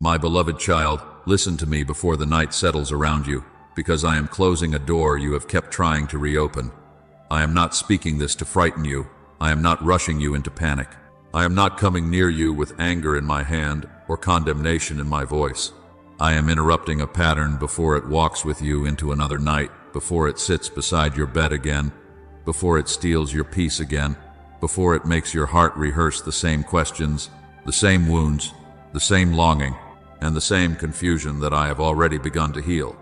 My beloved child, listen to me before the night settles around you, because I am closing a door you have kept trying to reopen. I am not speaking this to frighten you. I am not rushing you into panic. I am not coming near you with anger in my hand or condemnation in my voice. I am interrupting a pattern before it walks with you into another night, before it sits beside your bed again, before it steals your peace again, before it makes your heart rehearse the same questions, the same wounds, the same longing, and the same confusion that I have already begun to heal.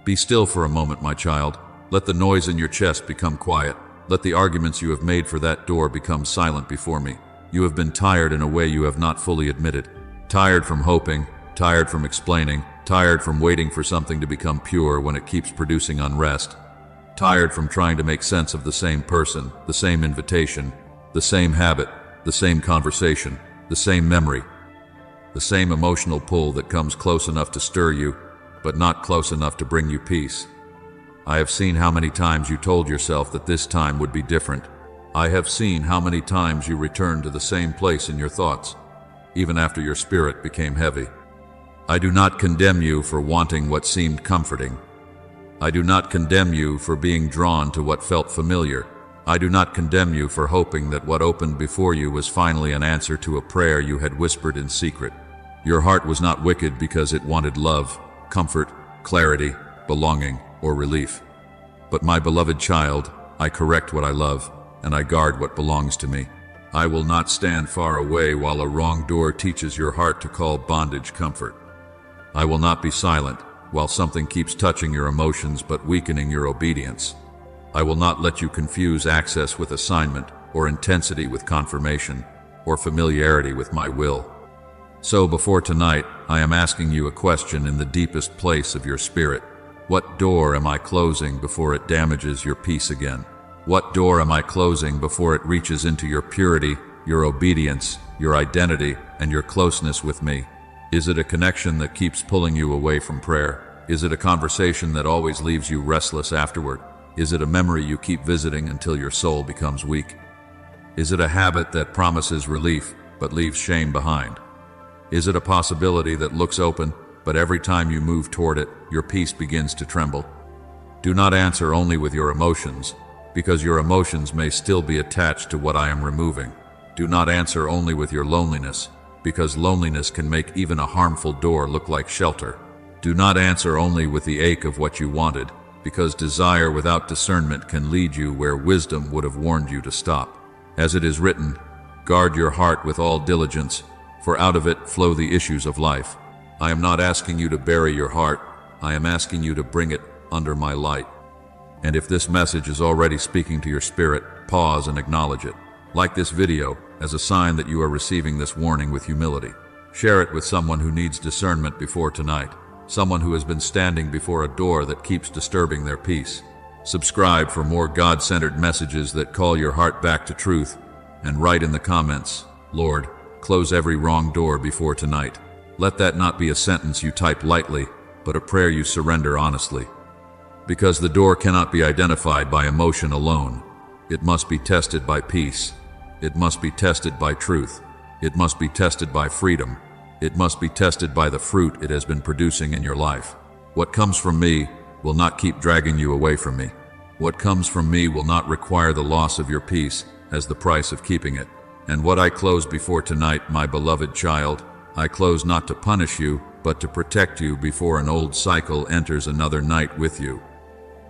Be still for a moment, my child. Let the noise in your chest become quiet. Let the arguments you have made for that door become silent before me. You have been tired in a way you have not fully admitted. Tired from hoping, tired from explaining, tired from waiting for something to become pure when it keeps producing unrest. Tired from trying to make sense of the same person, the same invitation, the same habit, the same conversation, the same memory, the same emotional pull that comes close enough to stir you, but not close enough to bring you peace. I have seen how many times you told yourself that this time would be different. I have seen how many times you returned to the same place in your thoughts, even after your spirit became heavy. I do not condemn you for wanting what seemed comforting. I do not condemn you for being drawn to what felt familiar. I do not condemn you for hoping that what opened before you was finally an answer to a prayer you had whispered in secret. Your heart was not wicked because it wanted love, comfort, clarity, belonging, or relief. But my beloved child, I correct what I love, and I guard what belongs to me. I will not stand far away while a wrong door teaches your heart to call bondage comfort. I will not be silent while something keeps touching your emotions but weakening your obedience. I will not let you confuse access with assignment, or intensity with confirmation, or familiarity with my will. So before tonight, I am asking you a question in the deepest place of your spirit. What door am I closing before it damages your peace again? What door am I closing before it reaches into your purity, your obedience, your identity, and your closeness with me? Is it a connection that keeps pulling you away from prayer? Is it a conversation that always leaves you restless afterward? Is it a memory you keep visiting until your soul becomes weak? Is it a habit that promises relief but leaves shame behind? Is it a possibility that looks open, but every time you move toward it, your peace begins to tremble? Do not answer only with your emotions, because your emotions may still be attached to what I am removing. Do not answer only with your loneliness, because loneliness can make even a harmful door look like shelter. Do not answer only with the ache of what you wanted, because desire without discernment can lead you where wisdom would have warned you to stop. As it is written, guard your heart with all diligence, for out of it flow the issues of life. I am not asking you to bury your heart. I am asking you to bring it under my light. And if this message is already speaking to your spirit, pause and acknowledge it. Like this video as a sign that you are receiving this warning with humility. Share it with someone who needs discernment before tonight, someone who has been standing before a door that keeps disturbing their peace. Subscribe for more God-centered messages that call your heart back to truth, and write in the comments, Lord, close every wrong door before tonight. Let that not be a sentence you type lightly, but a prayer you surrender honestly. Because the door cannot be identified by emotion alone. It must be tested by peace. It must be tested by truth. It must be tested by freedom. It must be tested by the fruit it has been producing in your life. What comes from me will not keep dragging you away from me. What comes from me will not require the loss of your peace as the price of keeping it. And what I close before tonight, my beloved child, I close not to punish you, but to protect you before an old cycle enters another night with you.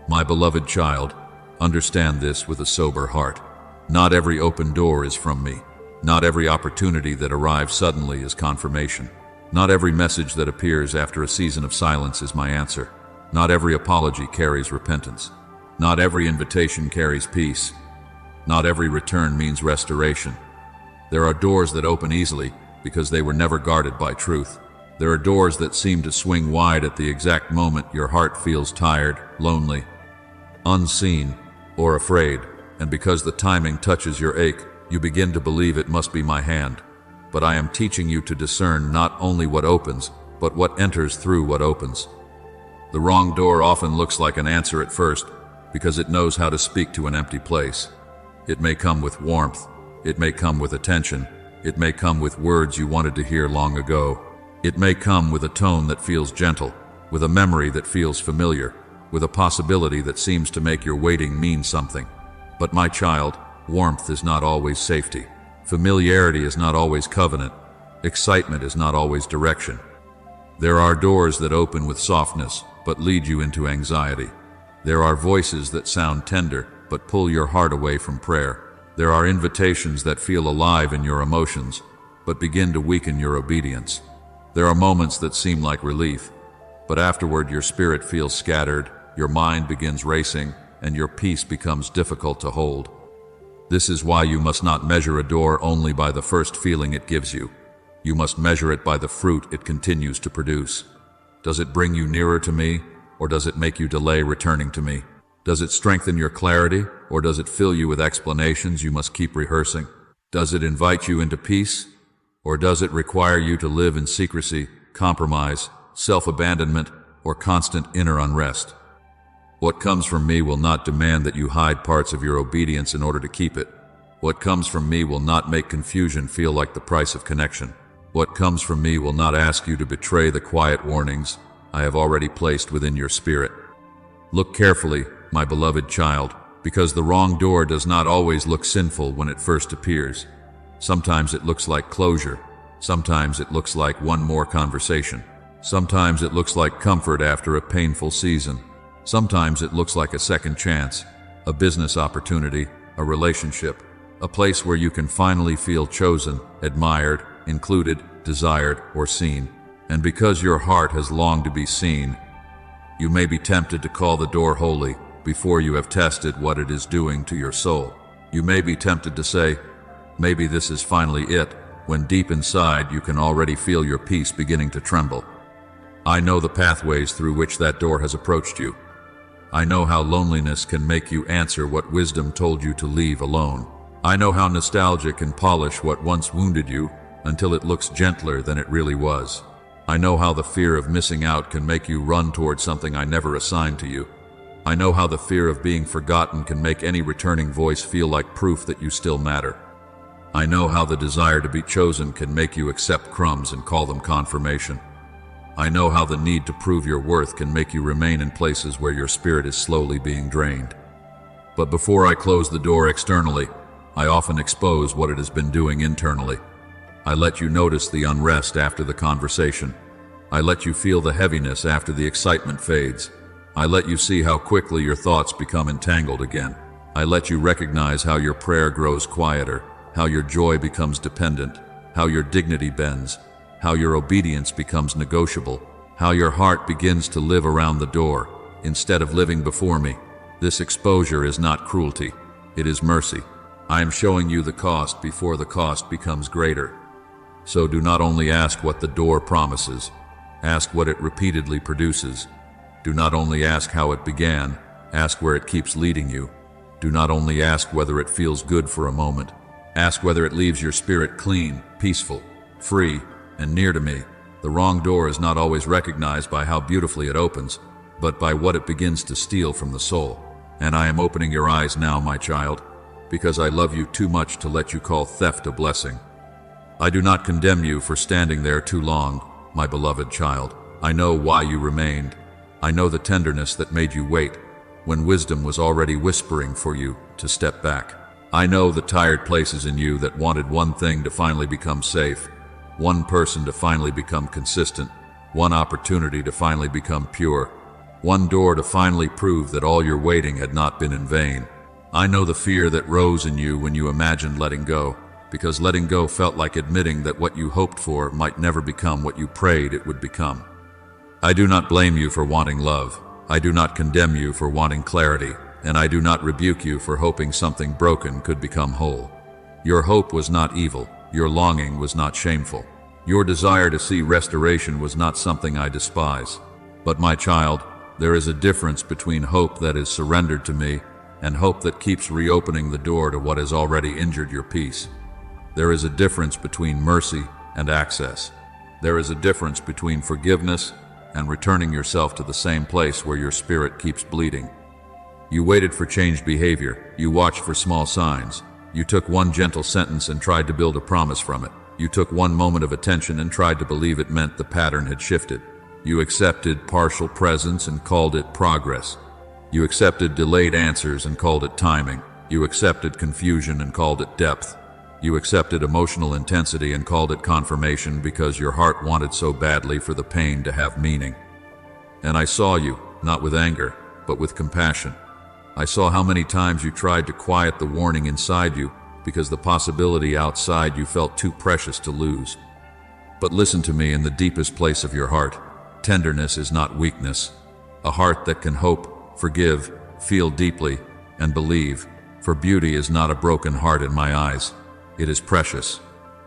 My beloved child, understand this with a sober heart. Not every open door is from me. Not every opportunity that arrives suddenly is confirmation. Not every message that appears after a season of silence is my answer. Not every apology carries repentance. Not every invitation carries peace. Not every return means restoration. There are doors that open easily because they were never guarded by truth. There are doors that seem to swing wide at the exact moment your heart feels tired, lonely, unseen, or afraid, and because the timing touches your ache, you begin to believe it must be my hand. But I am teaching you to discern not only what opens, but what enters through what opens. The wrong door often looks like an answer at first, because it knows how to speak to an empty place. It may come with warmth, it may come with attention, it may come with words you wanted to hear long ago. It may come with a tone that feels gentle, with a memory that feels familiar, with a possibility that seems to make your waiting mean something. But my child, warmth is not always safety. Familiarity is not always covenant. Excitement is not always direction. There are doors that open with softness, but lead you into anxiety. There are voices that sound tender, but pull your heart away from prayer. There are invitations that feel alive in your emotions, but begin to weaken your obedience. There are moments that seem like relief, but afterward your spirit feels scattered, your mind begins racing, and your peace becomes difficult to hold. This is why you must not measure a door only by the first feeling it gives you. You must measure it by the fruit it continues to produce. Does it bring you nearer to me, or does it make you delay returning to me? Does it strengthen your clarity, or does it fill you with explanations you must keep rehearsing? Does it invite you into peace, or does it require you to live in secrecy, compromise, self-abandonment, or constant inner unrest? What comes from me will not demand that you hide parts of your obedience in order to keep it. What comes from me will not make confusion feel like the price of connection. What comes from me will not ask you to betray the quiet warnings I have already placed within your spirit. Look carefully, my beloved child, because the wrong door does not always look sinful when it first appears. Sometimes it looks like closure. Sometimes it looks like one more conversation. Sometimes it looks like comfort after a painful season. Sometimes it looks like a second chance, a business opportunity, a relationship, a place where you can finally feel chosen, admired, included, desired, or seen. And because your heart has longed to be seen, you may be tempted to call the door holy before you have tested what it is doing to your soul. You may be tempted to say, maybe this is finally it, when deep inside you can already feel your peace beginning to tremble. I know the pathways through which that door has approached you. I know how loneliness can make you answer what wisdom told you to leave alone. I know how nostalgia can polish what once wounded you until it looks gentler than it really was. I know how the fear of missing out can make you run toward something I never assigned to you. I know how the fear of being forgotten can make any returning voice feel like proof that you still matter. I know how the desire to be chosen can make you accept crumbs and call them confirmation. I know how the need to prove your worth can make you remain in places where your spirit is slowly being drained. But before I close the door externally, I often expose what it has been doing internally. I let you notice the unrest after the conversation. I let you feel the heaviness after the excitement fades. I let you see how quickly your thoughts become entangled again. I let you recognize how your prayer grows quieter, how your joy becomes dependent, how your dignity bends, how your obedience becomes negotiable, how your heart begins to live around the door instead of living before me. This exposure is not cruelty, it is mercy. I am showing you the cost before the cost becomes greater. So do not only ask what the door promises, ask what it repeatedly produces. Do not only ask how it began, ask where it keeps leading you. Do not only ask whether it feels good for a moment, ask whether it leaves your spirit clean, peaceful, free, and near to me. The wrong door is not always recognized by how beautifully it opens, but by what it begins to steal from the soul. And I am opening your eyes now, my child, because I love you too much to let you call theft a blessing. I do not condemn you for standing there too long, my beloved child. I know why you remained. I know the tenderness that made you wait, when wisdom was already whispering for you to step back. I know the tired places in you that wanted one thing to finally become safe, one person to finally become consistent, one opportunity to finally become pure, one door to finally prove that all your waiting had not been in vain. I know the fear that rose in you when you imagined letting go, because letting go felt like admitting that what you hoped for might never become what you prayed it would become. I do not blame you for wanting love. I do not condemn you for wanting clarity, and I do not rebuke you for hoping something broken could become whole. Your hope was not evil. Your longing was not shameful. Your desire to see restoration was not something I despise. But my child, there is a difference between hope that is surrendered to me and hope that keeps reopening the door to what has already injured your peace. There is a difference between mercy and access. There is a difference between forgiveness and returning yourself to the same place where your spirit keeps bleeding. You waited for changed behavior. You watched for small signs. You took one gentle sentence and tried to build a promise from it. You took one moment of attention and tried to believe it meant the pattern had shifted. You accepted partial presence and called it progress. You accepted delayed answers and called it timing. You accepted confusion and called it depth. You accepted emotional intensity and called it confirmation because your heart wanted so badly for the pain to have meaning. And I saw you, not with anger, but with compassion. I saw how many times you tried to quiet the warning inside you because the possibility outside you felt too precious to lose. But listen to me in the deepest place of your heart. Tenderness is not weakness. A heart that can hope, forgive, feel deeply, and believe, for beauty is not a broken heart in my eyes. It is precious.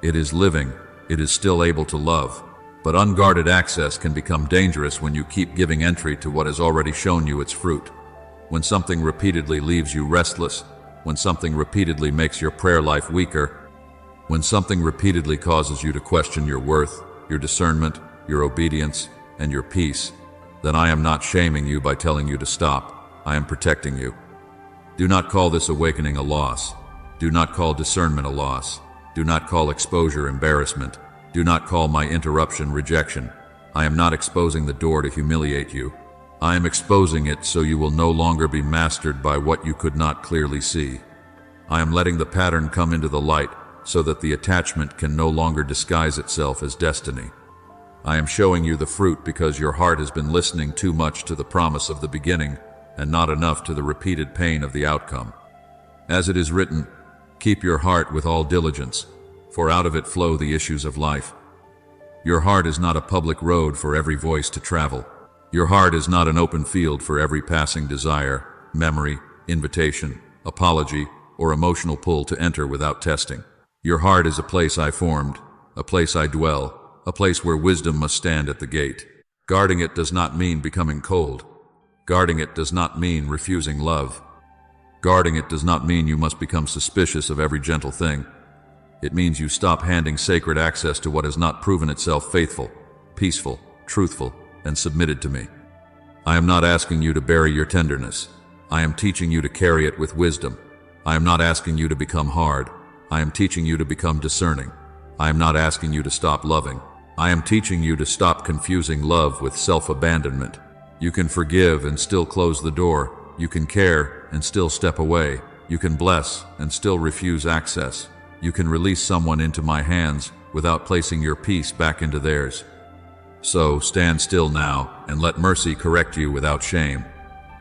It is living. It is still able to love. But unguarded access can become dangerous when you keep giving entry to what has already shown you its fruit. When something repeatedly leaves you restless, when something repeatedly makes your prayer life weaker, when something repeatedly causes you to question your worth, your discernment, your obedience, and your peace, then I am not shaming you by telling you to stop. I am protecting you. Do not call this awakening a loss. Do not call discernment a loss. Do not call exposure embarrassment. Do not call my interruption rejection. I am not exposing the door to humiliate you. I am exposing it so you will no longer be mastered by what you could not clearly see. I am letting the pattern come into the light so that the attachment can no longer disguise itself as destiny. I am showing you the fruit because your heart has been listening too much to the promise of the beginning and not enough to the repeated pain of the outcome. As it is written, keep your heart with all diligence, for out of it flow the issues of life. Your heart is not a public road for every voice to travel. Your heart is not an open field for every passing desire, memory, invitation, apology, or emotional pull to enter without testing. Your heart is a place I formed, a place I dwell, a place where wisdom must stand at the gate. Guarding it does not mean becoming cold. Guarding it does not mean refusing love. Guarding it does not mean you must become suspicious of every gentle thing. It means you stop handing sacred access to what has not proven itself faithful, peaceful, truthful, and submitted to me. I am not asking you to bury your tenderness. I am teaching you to carry it with wisdom. I am not asking you to become hard. I am teaching you to become discerning. I am not asking you to stop loving. I am teaching you to stop confusing love with self-abandonment. You can forgive and still close the door. You can care and still step away. You can bless and still refuse access. You can release someone into my hands without placing your peace back into theirs. So stand still now and let mercy correct you without shame.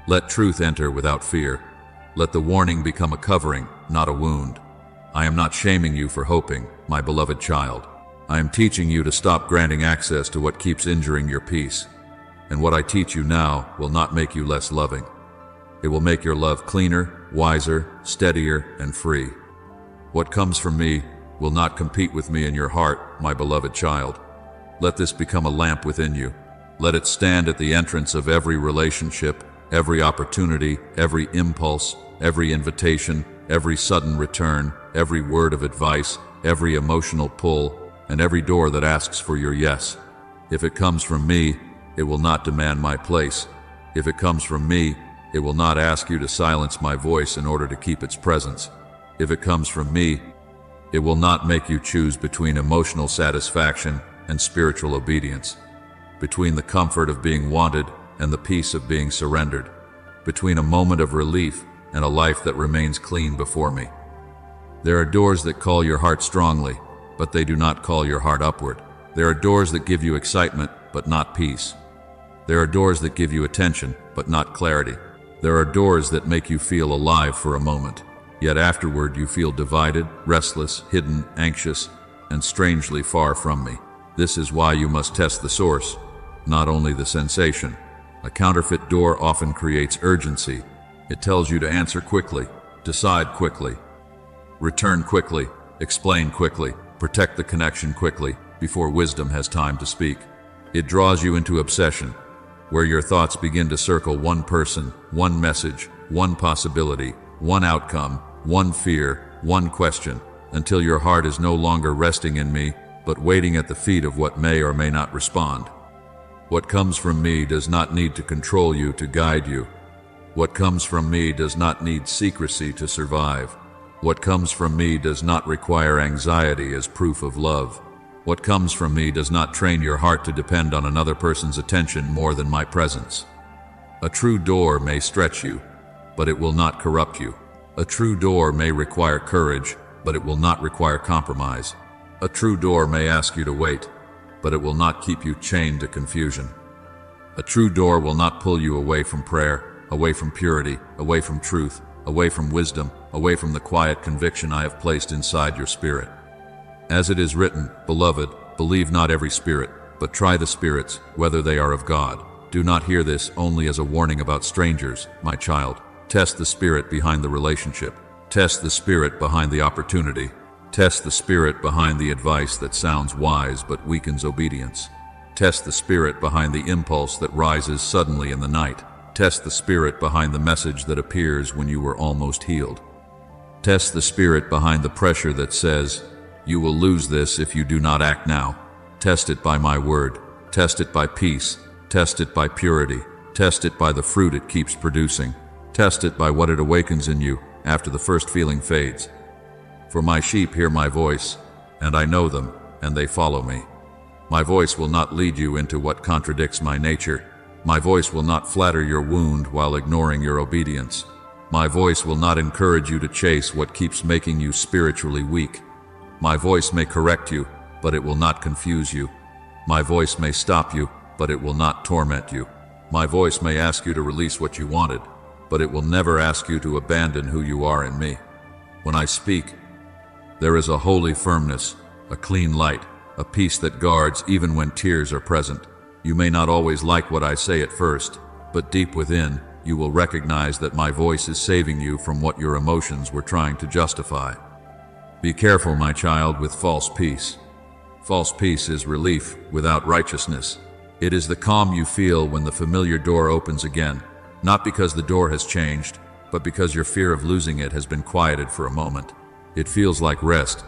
Let truth enter without fear. Let the warning become a covering, not a wound. I am not shaming you for hoping, my beloved child. I am teaching you to stop granting access to what keeps injuring your peace. And what I teach you now will not make you less loving. It will make your love cleaner, wiser, steadier, and free. What comes from me will not compete with me in your heart, my beloved child. Let this become a lamp within you. Let it stand at the entrance of every relationship, every opportunity, every impulse, every invitation, every sudden return, every word of advice, every emotional pull, and every door that asks for your yes. If it comes from me, it will not demand my place. If it comes from me, it will not ask you to silence my voice in order to keep its presence. If it comes from me, it will not make you choose between emotional satisfaction and spiritual obedience, between the comfort of being wanted and the peace of being surrendered, between a moment of relief and a life that remains clean before me. There are doors that call your heart strongly, but they do not call your heart upward. There are doors that give you excitement, but not peace. There are doors that give you attention, but not clarity. There are doors that make you feel alive for a moment, yet afterward you feel divided, restless, hidden, anxious, and strangely far from me. This is why you must test the source, not only the sensation. A counterfeit door often creates urgency. It tells you to answer quickly, decide quickly, return quickly, explain quickly, protect the connection quickly, before wisdom has time to speak. It draws you into obsession, where your thoughts begin to circle one person, one message, one possibility, one outcome, one fear, one question, until your heart is no longer resting in me, but waiting at the feet of what may or may not respond. What comes from me does not need to control you to guide you. What comes from me does not need secrecy to survive. What comes from me does not require anxiety as proof of love. What comes from me does not train your heart to depend on another person's attention more than my presence. A true door may stretch you, but it will not corrupt you. A true door may require courage, but it will not require compromise. A true door may ask you to wait, but it will not keep you chained to confusion. A true door will not pull you away from prayer, away from purity, away from truth, away from wisdom, away from the quiet conviction I have placed inside your spirit. As it is written, Beloved, believe not every spirit, but try the spirits, whether they are of God. Do not hear this only as a warning about strangers, my child. Test the spirit behind the relationship. Test the spirit behind the opportunity. Test the spirit behind the advice that sounds wise but weakens obedience. Test the spirit behind the impulse that rises suddenly in the night. Test the spirit behind the message that appears when you were almost healed. Test the spirit behind the pressure that says, you will lose this if you do not act now. Test it by my word. Test it by peace. Test it by purity. Test it by the fruit it keeps producing. Test it by what it awakens in you after the first feeling fades. For my sheep hear my voice, and I know them, and they follow me. My voice will not lead you into what contradicts my nature. My voice will not flatter your wound while ignoring your obedience. My voice will not encourage you to chase what keeps making you spiritually weak. My voice may correct you, but it will not confuse you. My voice may stop you, but it will not torment you. My voice may ask you to release what you wanted, but it will never ask you to abandon who you are in me. When I speak, there is a holy firmness, a clean light, a peace that guards even when tears are present. You may not always like what I say at first, but deep within, you will recognize that my voice is saving you from what your emotions were trying to justify. Be careful, my child, with false peace. False peace is relief without righteousness. It is the calm you feel when the familiar door opens again, not because the door has changed, but because your fear of losing it has been quieted for a moment. It feels like rest,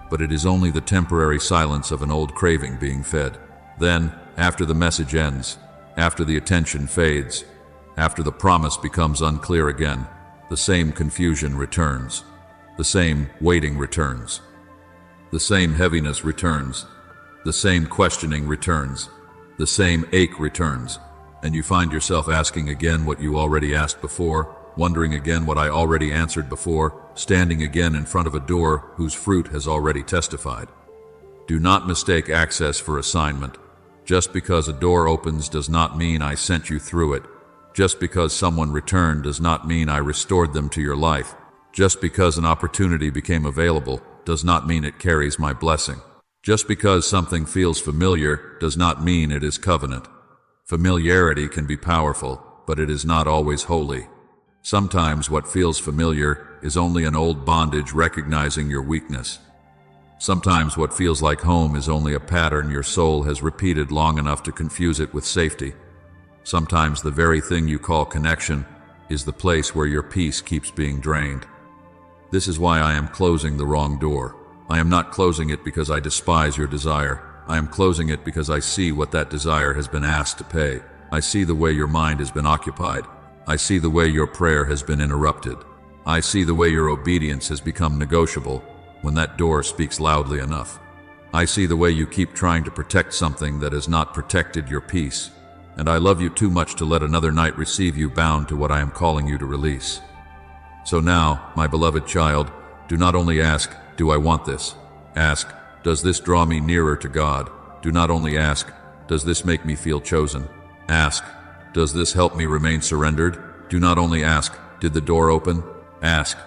but it is only the temporary silence of an old craving being fed. Then, after the message ends, after the attention fades, after the promise becomes unclear again, the same confusion returns. The same waiting returns. The same heaviness returns. The same questioning returns. The same ache returns. And you find yourself asking again what you already asked before, wondering again what I already answered before, standing again in front of a door whose fruit has already testified. Do not mistake access for assignment. Just because a door opens does not mean I sent you through it. Just because someone returned does not mean I restored them to your life. Just because an opportunity became available does not mean it carries my blessing. Just because something feels familiar does not mean it is covenant. Familiarity can be powerful, but it is not always holy. Sometimes what feels familiar is only an old bondage recognizing your weakness. Sometimes what feels like home is only a pattern your soul has repeated long enough to confuse it with safety. Sometimes the very thing you call connection is the place where your peace keeps being drained. This is why I am closing the wrong door. I am not closing it because I despise your desire. I am closing it because I see what that desire has been asked to pay. I see the way your mind has been occupied. I see the way your prayer has been interrupted. I see the way your obedience has become negotiable when that door speaks loudly enough. I see the way you keep trying to protect something that has not protected your peace. And I love you too much to let another night receive you bound to what I am calling you to release. So now, my beloved child, do not only ask, do I want this? Ask, does this draw me nearer to God? Do not only ask, does this make me feel chosen? Ask, does this help me remain surrendered? Do not only ask, did the door open? Ask,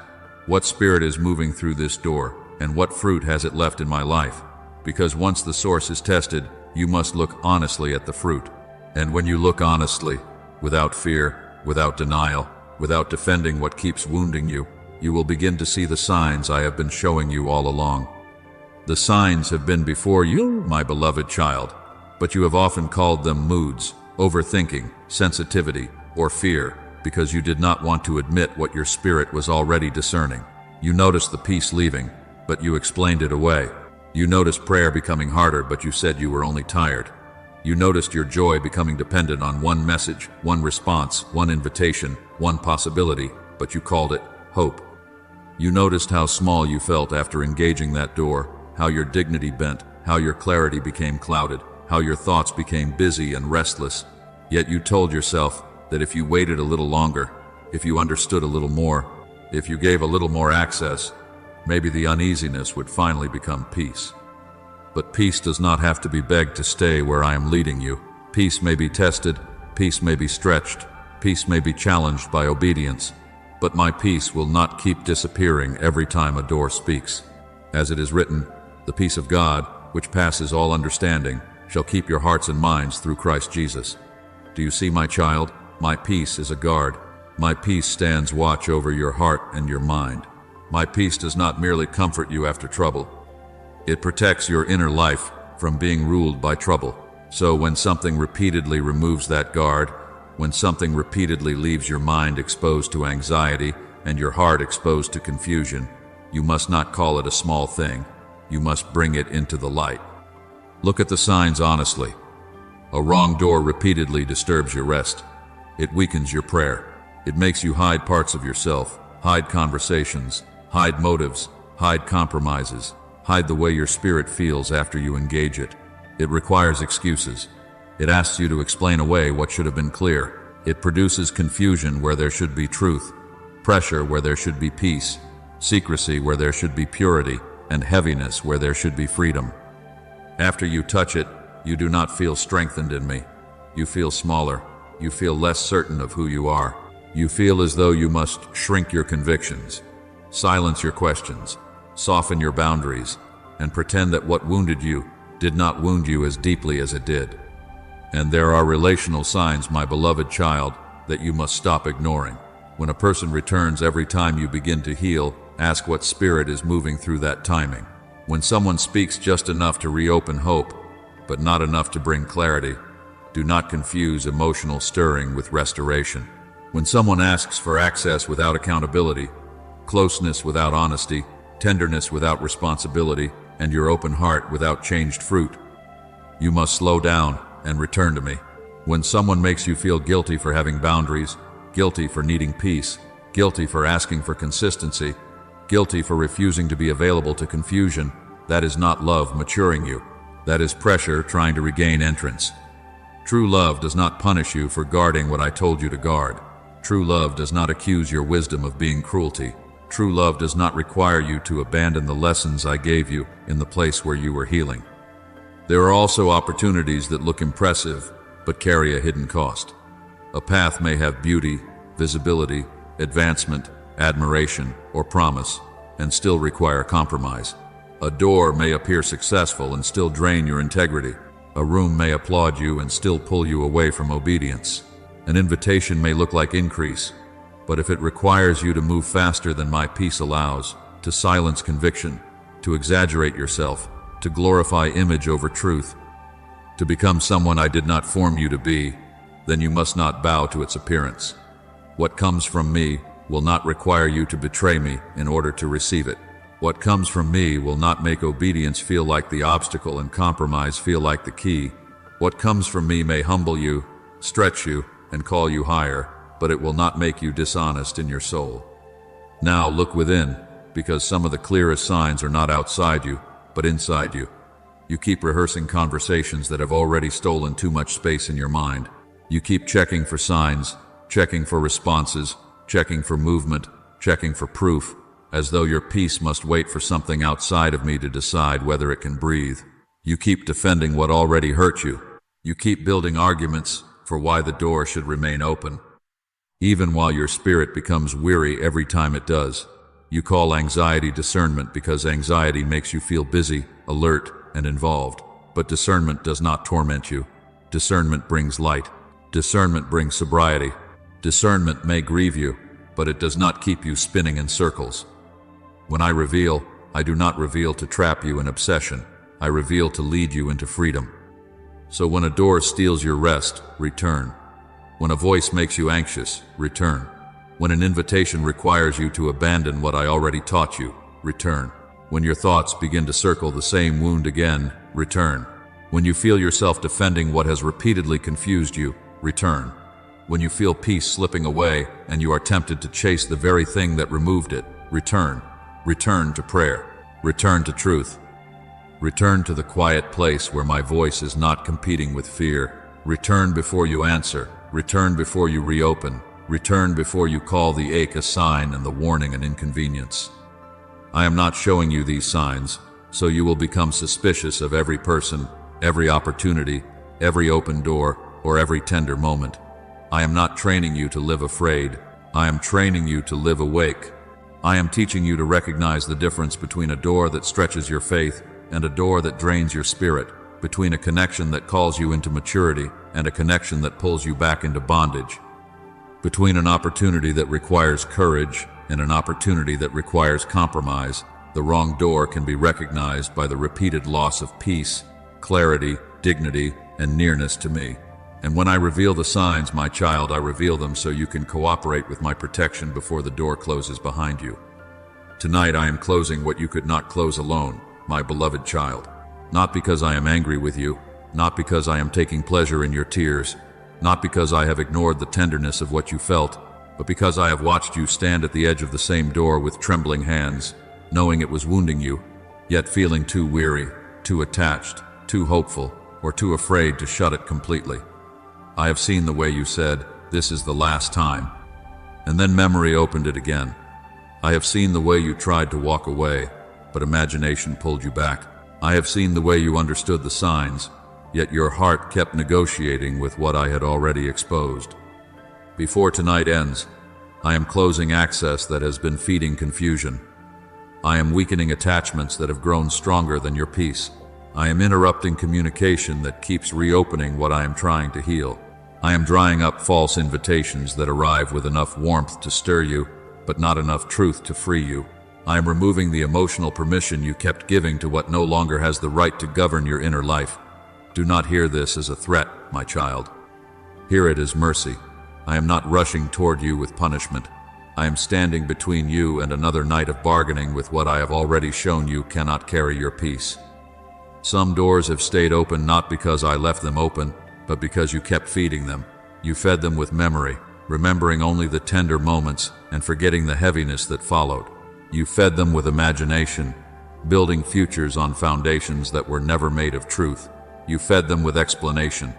what spirit is moving through this door, and what fruit has it left in my life? Because once the source is tested, you must look honestly at the fruit. And when you look honestly, without fear, without denial, without defending what keeps wounding you, you will begin to see the signs I have been showing you all along. The signs have been before you, my beloved child, but you have often called them moods, overthinking, sensitivity, or fear, because you did not want to admit what your spirit was already discerning. You noticed the peace leaving, but you explained it away. You noticed prayer becoming harder, but you said you were only tired. You noticed your joy becoming dependent on one message, one response, one invitation, one possibility, but you called it hope. You noticed how small you felt after engaging that door, how your dignity bent, how your clarity became clouded, how your thoughts became busy and restless. Yet you told yourself that if you waited a little longer, if you understood a little more, if you gave a little more access, maybe the uneasiness would finally become peace. But peace does not have to be begged to stay where I am leading you. Peace may be tested, peace may be stretched, peace may be challenged by obedience, but my peace will not keep disappearing every time a door speaks. As it is written, the peace of God, which passes all understanding, shall keep your hearts and minds through Christ Jesus. Do you see, my child? My peace is a guard. My peace stands watch over your heart and your mind. My peace does not merely comfort you after trouble. It protects your inner life from being ruled by trouble. So when something repeatedly removes that guard, when something repeatedly leaves your mind exposed to anxiety and your heart exposed to confusion, you must not call it a small thing. You must bring it into the light. Look at the signs honestly. A wrong door repeatedly disturbs your rest. It weakens your prayer. It makes you hide parts of yourself, hide conversations, hide motives, hide compromises, hide the way your spirit feels after you engage it. It requires excuses. It asks you to explain away what should have been clear. It produces confusion where there should be truth, pressure where there should be peace, secrecy where there should be purity, and heaviness where there should be freedom. After you touch it, you do not feel strengthened in me. You feel smaller. You feel less certain of who you are. You feel as though you must shrink your convictions, silence your questions, soften your boundaries, and pretend that what wounded you did not wound you as deeply as it did. And there are relational signs, my beloved child, that you must stop ignoring. When a person returns every time you begin to heal, ask what spirit is moving through that timing. When someone speaks just enough to reopen hope, but not enough to bring clarity, do not confuse emotional stirring with restoration. When someone asks for access without accountability, closeness without honesty, tenderness without responsibility, and your open heart without changed fruit, you must slow down and return to me. When someone makes you feel guilty for having boundaries, guilty for needing peace, guilty for asking for consistency, guilty for refusing to be available to confusion, that is not love maturing you. That is pressure trying to regain entrance. True love does not punish you for guarding what I told you to guard. True love does not accuse your wisdom of being cruelty. True love does not require you to abandon the lessons I gave you in the place where you were healing. There are also opportunities that look impressive, but carry a hidden cost. A path may have beauty, visibility, advancement, admiration, or promise, and still require compromise. A door may appear successful and still drain your integrity. A room may applaud you and still pull you away from obedience. An invitation may look like increase, but if it requires you to move faster than my peace allows, to silence conviction, to exaggerate yourself, to glorify image over truth, to become someone I did not form you to be, then you must not bow to its appearance. What comes from me will not require you to betray me in order to receive it. What comes from me will not make obedience feel like the obstacle and compromise feel like the key. What comes from me may humble you, stretch you, and call you higher, but it will not make you dishonest in your soul. Now look within, because some of the clearest signs are not outside you, but inside you. You keep rehearsing conversations that have already stolen too much space in your mind. You keep checking for signs, checking for responses, checking for movement, checking for proof, as though your peace must wait for something outside of me to decide whether it can breathe. You keep defending what already hurt you. You keep building arguments for why the door should remain open, even while your spirit becomes weary every time it does. You call anxiety discernment because anxiety makes you feel busy, alert, and involved. But discernment does not torment you. Discernment brings light. Discernment brings sobriety. Discernment may grieve you, but it does not keep you spinning in circles. When I reveal, I do not reveal to trap you in obsession. I reveal to lead you into freedom. So when a door steals your rest, return. When a voice makes you anxious, return. When an invitation requires you to abandon what I already taught you, return. When your thoughts begin to circle the same wound again, return. When you feel yourself defending what has repeatedly confused you, return. When you feel peace slipping away and you are tempted to chase the very thing that removed it, Return. Return to prayer. Return to truth. Return to the quiet place where my voice is not competing with fear. Return before you answer. Return before you reopen. Return before you call the ache a sign and the warning an inconvenience. I am not showing you these signs, so you will become suspicious of every person, every opportunity, every open door, or every tender moment. I am not training you to live afraid. I am training you to live awake. I am teaching you to recognize the difference between a door that stretches your faith and a door that drains your spirit, between a connection that calls you into maturity and a connection that pulls you back into bondage, between an opportunity that requires courage and an opportunity that requires compromise. The wrong door can be recognized by the repeated loss of peace, clarity, dignity, and nearness to me. And when I reveal the signs, my child, I reveal them so you can cooperate with my protection before the door closes behind you. Tonight I am closing what you could not close alone, my beloved child. Not because I am angry with you, not because I am taking pleasure in your tears, not because I have ignored the tenderness of what you felt, but because I have watched you stand at the edge of the same door with trembling hands, knowing it was wounding you, yet feeling too weary, too attached, too hopeful, or too afraid to shut it completely. I have seen the way you said, "This is the last time," and then memory opened it again. I have seen the way you tried to walk away, but imagination pulled you back. I have seen the way you understood the signs, yet your heart kept negotiating with what I had already exposed. Before tonight ends, I am closing access that has been feeding confusion. I am weakening attachments that have grown stronger than your peace. I am interrupting communication that keeps reopening what I am trying to heal. I am drying up false invitations that arrive with enough warmth to stir you, but not enough truth to free you. I am removing the emotional permission you kept giving to what no longer has the right to govern your inner life. Do not hear this as a threat, my child. Hear it as mercy. I am not rushing toward you with punishment. I am standing between you and another night of bargaining with what I have already shown you cannot carry your peace. Some doors have stayed open not because I left them open, but because you kept feeding them. You fed them with memory, remembering only the tender moments and forgetting the heaviness that followed. You fed them with imagination, building futures on foundations that were never made of truth. You fed them with explanation,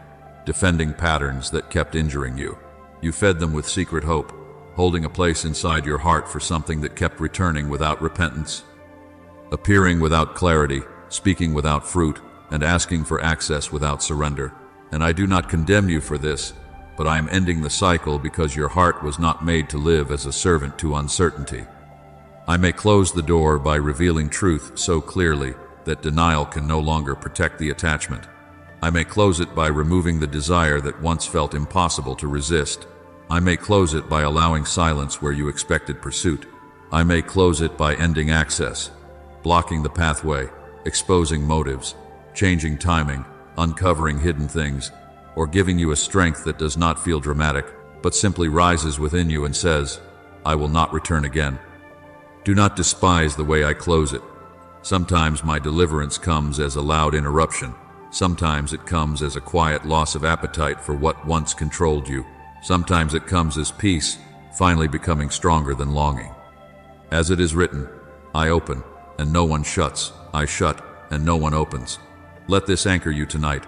defending patterns that kept injuring you. You fed them with secret hope, holding a place inside your heart for something that kept returning without repentance, appearing without clarity, speaking without fruit, and asking for access without surrender. And I do not condemn you for this, but I am ending the cycle because your heart was not made to live as a servant to uncertainty. I may close the door by revealing truth so clearly that denial can no longer protect the attachment. I may close it by removing the desire that once felt impossible to resist. I may close it by allowing silence where you expected pursuit. I may close it by ending access, blocking the pathway, exposing motives, changing timing, uncovering hidden things, or giving you a strength that does not feel dramatic, but simply rises within you and says, "I will not return again." Do not despise the way I close it. Sometimes my deliverance comes as a loud interruption. Sometimes it comes as a quiet loss of appetite for what once controlled you. Sometimes it comes as peace, finally becoming stronger than longing. As it is written, I open, and no one shuts. I shut, and no one opens. Let this anchor you tonight.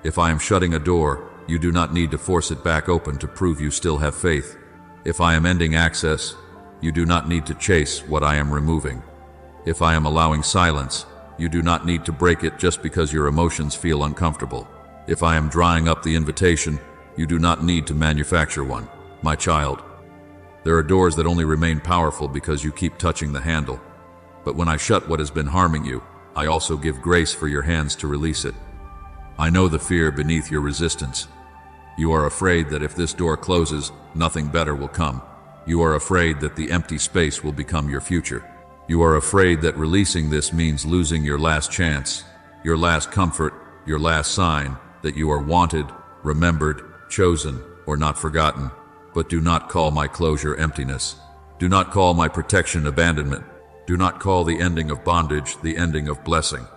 If I am shutting a door, you do not need to force it back open to prove you still have faith. If I am ending access, you do not need to chase what I am removing. If I am allowing silence, you do not need to break it just because your emotions feel uncomfortable. If I am drying up the invitation, you do not need to manufacture one, my child. There are doors that only remain powerful because you keep touching the handle. But when I shut what has been harming you, I also give grace for your hands to release it. I know the fear beneath your resistance. You are afraid that if this door closes, nothing better will come. You are afraid that the empty space will become your future. You are afraid that releasing this means losing your last chance, your last comfort, your last sign that you are wanted, remembered, chosen, or not forgotten. But do not call my closure emptiness. Do not call my protection abandonment. Do not call the ending of bondage the ending of blessing.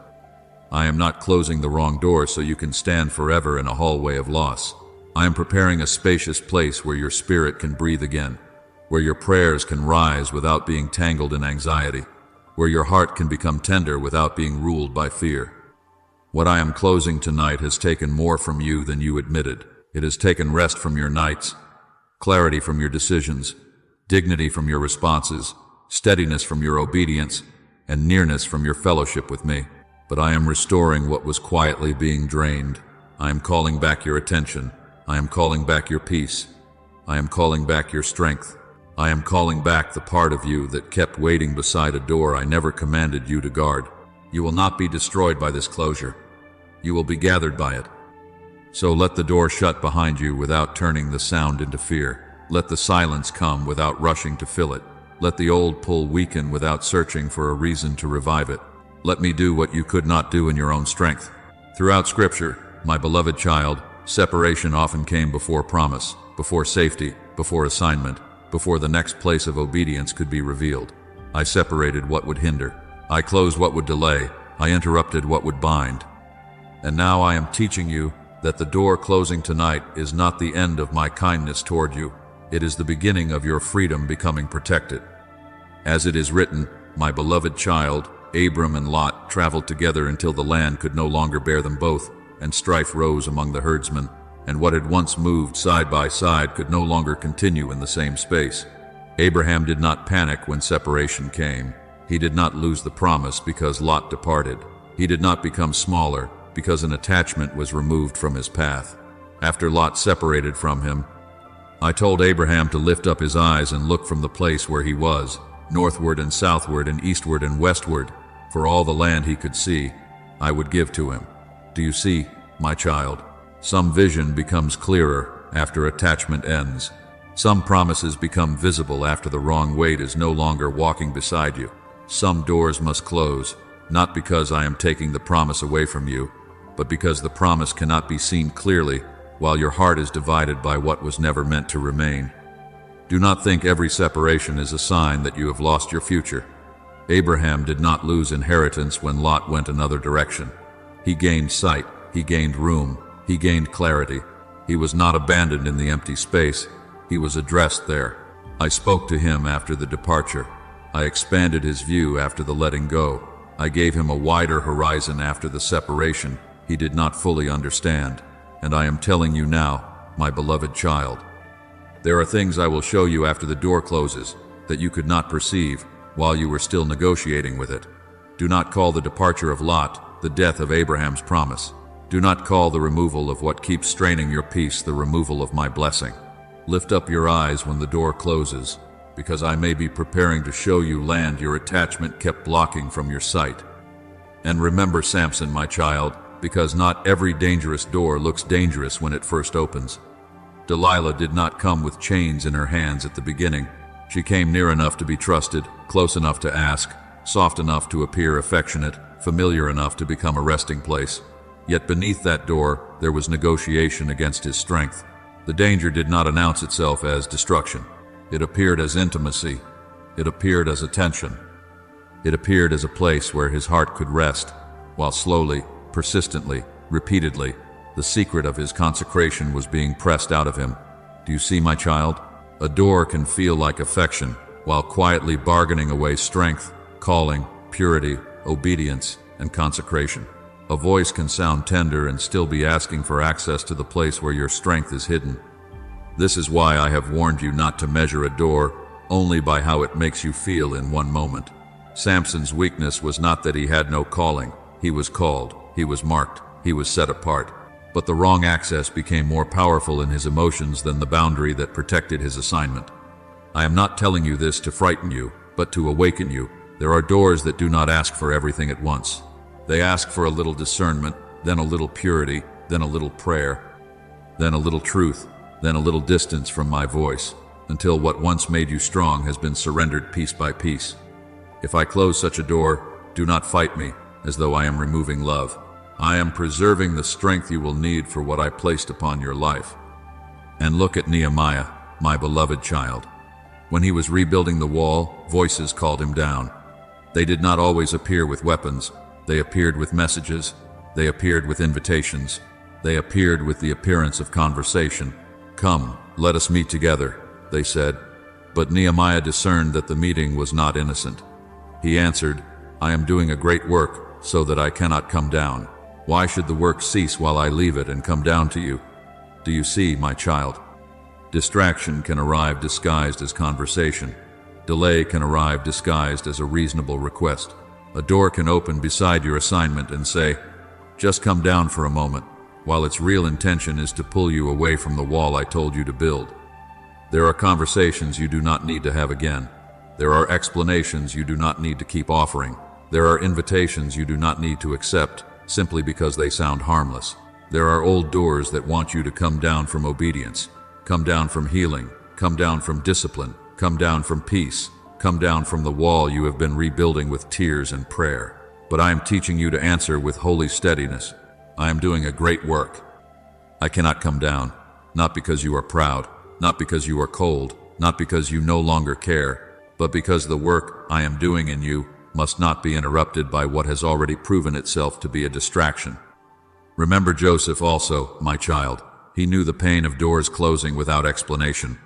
I am not closing the wrong door so you can stand forever in a hallway of loss. I am preparing a spacious place where your spirit can breathe again. where your prayers can rise without being tangled in anxiety, where your heart can become tender without being ruled by fear. What I am closing tonight has taken more from you than you admitted. It has taken rest from your nights, clarity from your decisions, dignity from your responses, steadiness from your obedience, and nearness from your fellowship with me. But I am restoring what was quietly being drained. I am calling back your attention. I am calling back your peace. I am calling back your strength. I am calling back the part of you that kept waiting beside a door I never commanded you to guard. You will not be destroyed by this closure. You will be gathered by it. So let the door shut behind you without turning the sound into fear. Let the silence come without rushing to fill it. Let the old pull weaken without searching for a reason to revive it. Let me do what you could not do in your own strength. Throughout Scripture, my beloved child, separation often came before promise, before safety, before assignment, before the next place of obedience could be revealed. I separated what would hinder. I closed what would delay. I interrupted what would bind. And now I am teaching you that the door closing tonight is not the end of my kindness toward you. It is the beginning of your freedom becoming protected. As it is written, my beloved child, Abram and Lot traveled together until the land could no longer bear them both, and strife rose among the herdsmen, and what had once moved side by side could no longer continue in the same space. Abraham did not panic when separation came. He did not lose the promise because Lot departed. He did not become smaller because an attachment was removed from his path. After Lot separated from him, I told Abraham to lift up his eyes and look from the place where he was, northward and southward and eastward and westward, for all the land he could see, I would give to him. Do you see, my child? Some vision becomes clearer after attachment ends. Some promises become visible after the wrong weight is no longer walking beside you. Some doors must close, not because I am taking the promise away from you, but because the promise cannot be seen clearly while your heart is divided by what was never meant to remain. Do not think every separation is a sign that you have lost your future. Abraham did not lose inheritance when Lot went another direction. He gained sight, he gained room, he gained clarity. He was not abandoned in the empty space. He was addressed there. I spoke to him after the departure. I expanded his view after the letting go. I gave him a wider horizon after the separation he did not fully understand. And I am telling you now, my beloved child, there are things I will show you after the door closes that you could not perceive while you were still negotiating with it. Do not call the departure of Lot the death of Abraham's promise. Do not call the removal of what keeps straining your peace the removal of my blessing. Lift up your eyes when the door closes, because I may be preparing to show you land your attachment kept blocking from your sight. And remember Samson, my child, because not every dangerous door looks dangerous when it first opens. Delilah did not come with chains in her hands at the beginning. She came near enough to be trusted, close enough to ask, soft enough to appear affectionate, familiar enough to become a resting place. Yet beneath that door, there was negotiation against his strength. The danger did not announce itself as destruction. It appeared as intimacy. It appeared as attention. It appeared as a place where his heart could rest, while slowly, persistently, repeatedly, the secret of his consecration was being pressed out of him. Do you see, my child? A door can feel like affection, while quietly bargaining away strength, calling, purity, obedience, and consecration. A voice can sound tender and still be asking for access to the place where your strength is hidden. This is why I have warned you not to measure a door only by how it makes you feel in one moment. Samson's weakness was not that he had no calling. He was called, he was marked, he was set apart. But the wrong access became more powerful in his emotions than the boundary that protected his assignment. I am not telling you this to frighten you, but to awaken you. There are doors that do not ask for everything at once. They ask for a little discernment, then a little purity, then a little prayer, then a little truth, then a little distance from my voice, until what once made you strong has been surrendered piece by piece. If I close such a door, do not fight me, as though I am removing love. I am preserving the strength you will need for what I placed upon your life. And look at Nehemiah, my beloved child. When he was rebuilding the wall, voices called him down. They did not always appear with weapons. They appeared with messages. They appeared with invitations. They appeared with the appearance of conversation. Come, let us meet together, they said. But Nehemiah discerned that the meeting was not innocent. He answered, I am doing a great work, so that I cannot come down. Why should the work cease while I leave it and come down to you? Do you see, my child? Distraction can arrive disguised as conversation. Delay can arrive disguised as a reasonable request. A door can open beside your assignment and say, just come down for a moment, while its real intention is to pull you away from the wall I told you to build. There are conversations you do not need to have again. There are explanations you do not need to keep offering. There are invitations you do not need to accept simply because they sound harmless. There are old doors that want you to come down from obedience, come down from healing, come down from discipline, come down from peace, come down from the wall you have been rebuilding with tears and prayer. But I am teaching you to answer with holy steadiness. I am doing a great work. I cannot come down, not because you are proud, not because you are cold, not because you no longer care, but because the work I am doing in you must not be interrupted by what has already proven itself to be a distraction. Remember Joseph also, my child. He knew the pain of doors closing without explanation.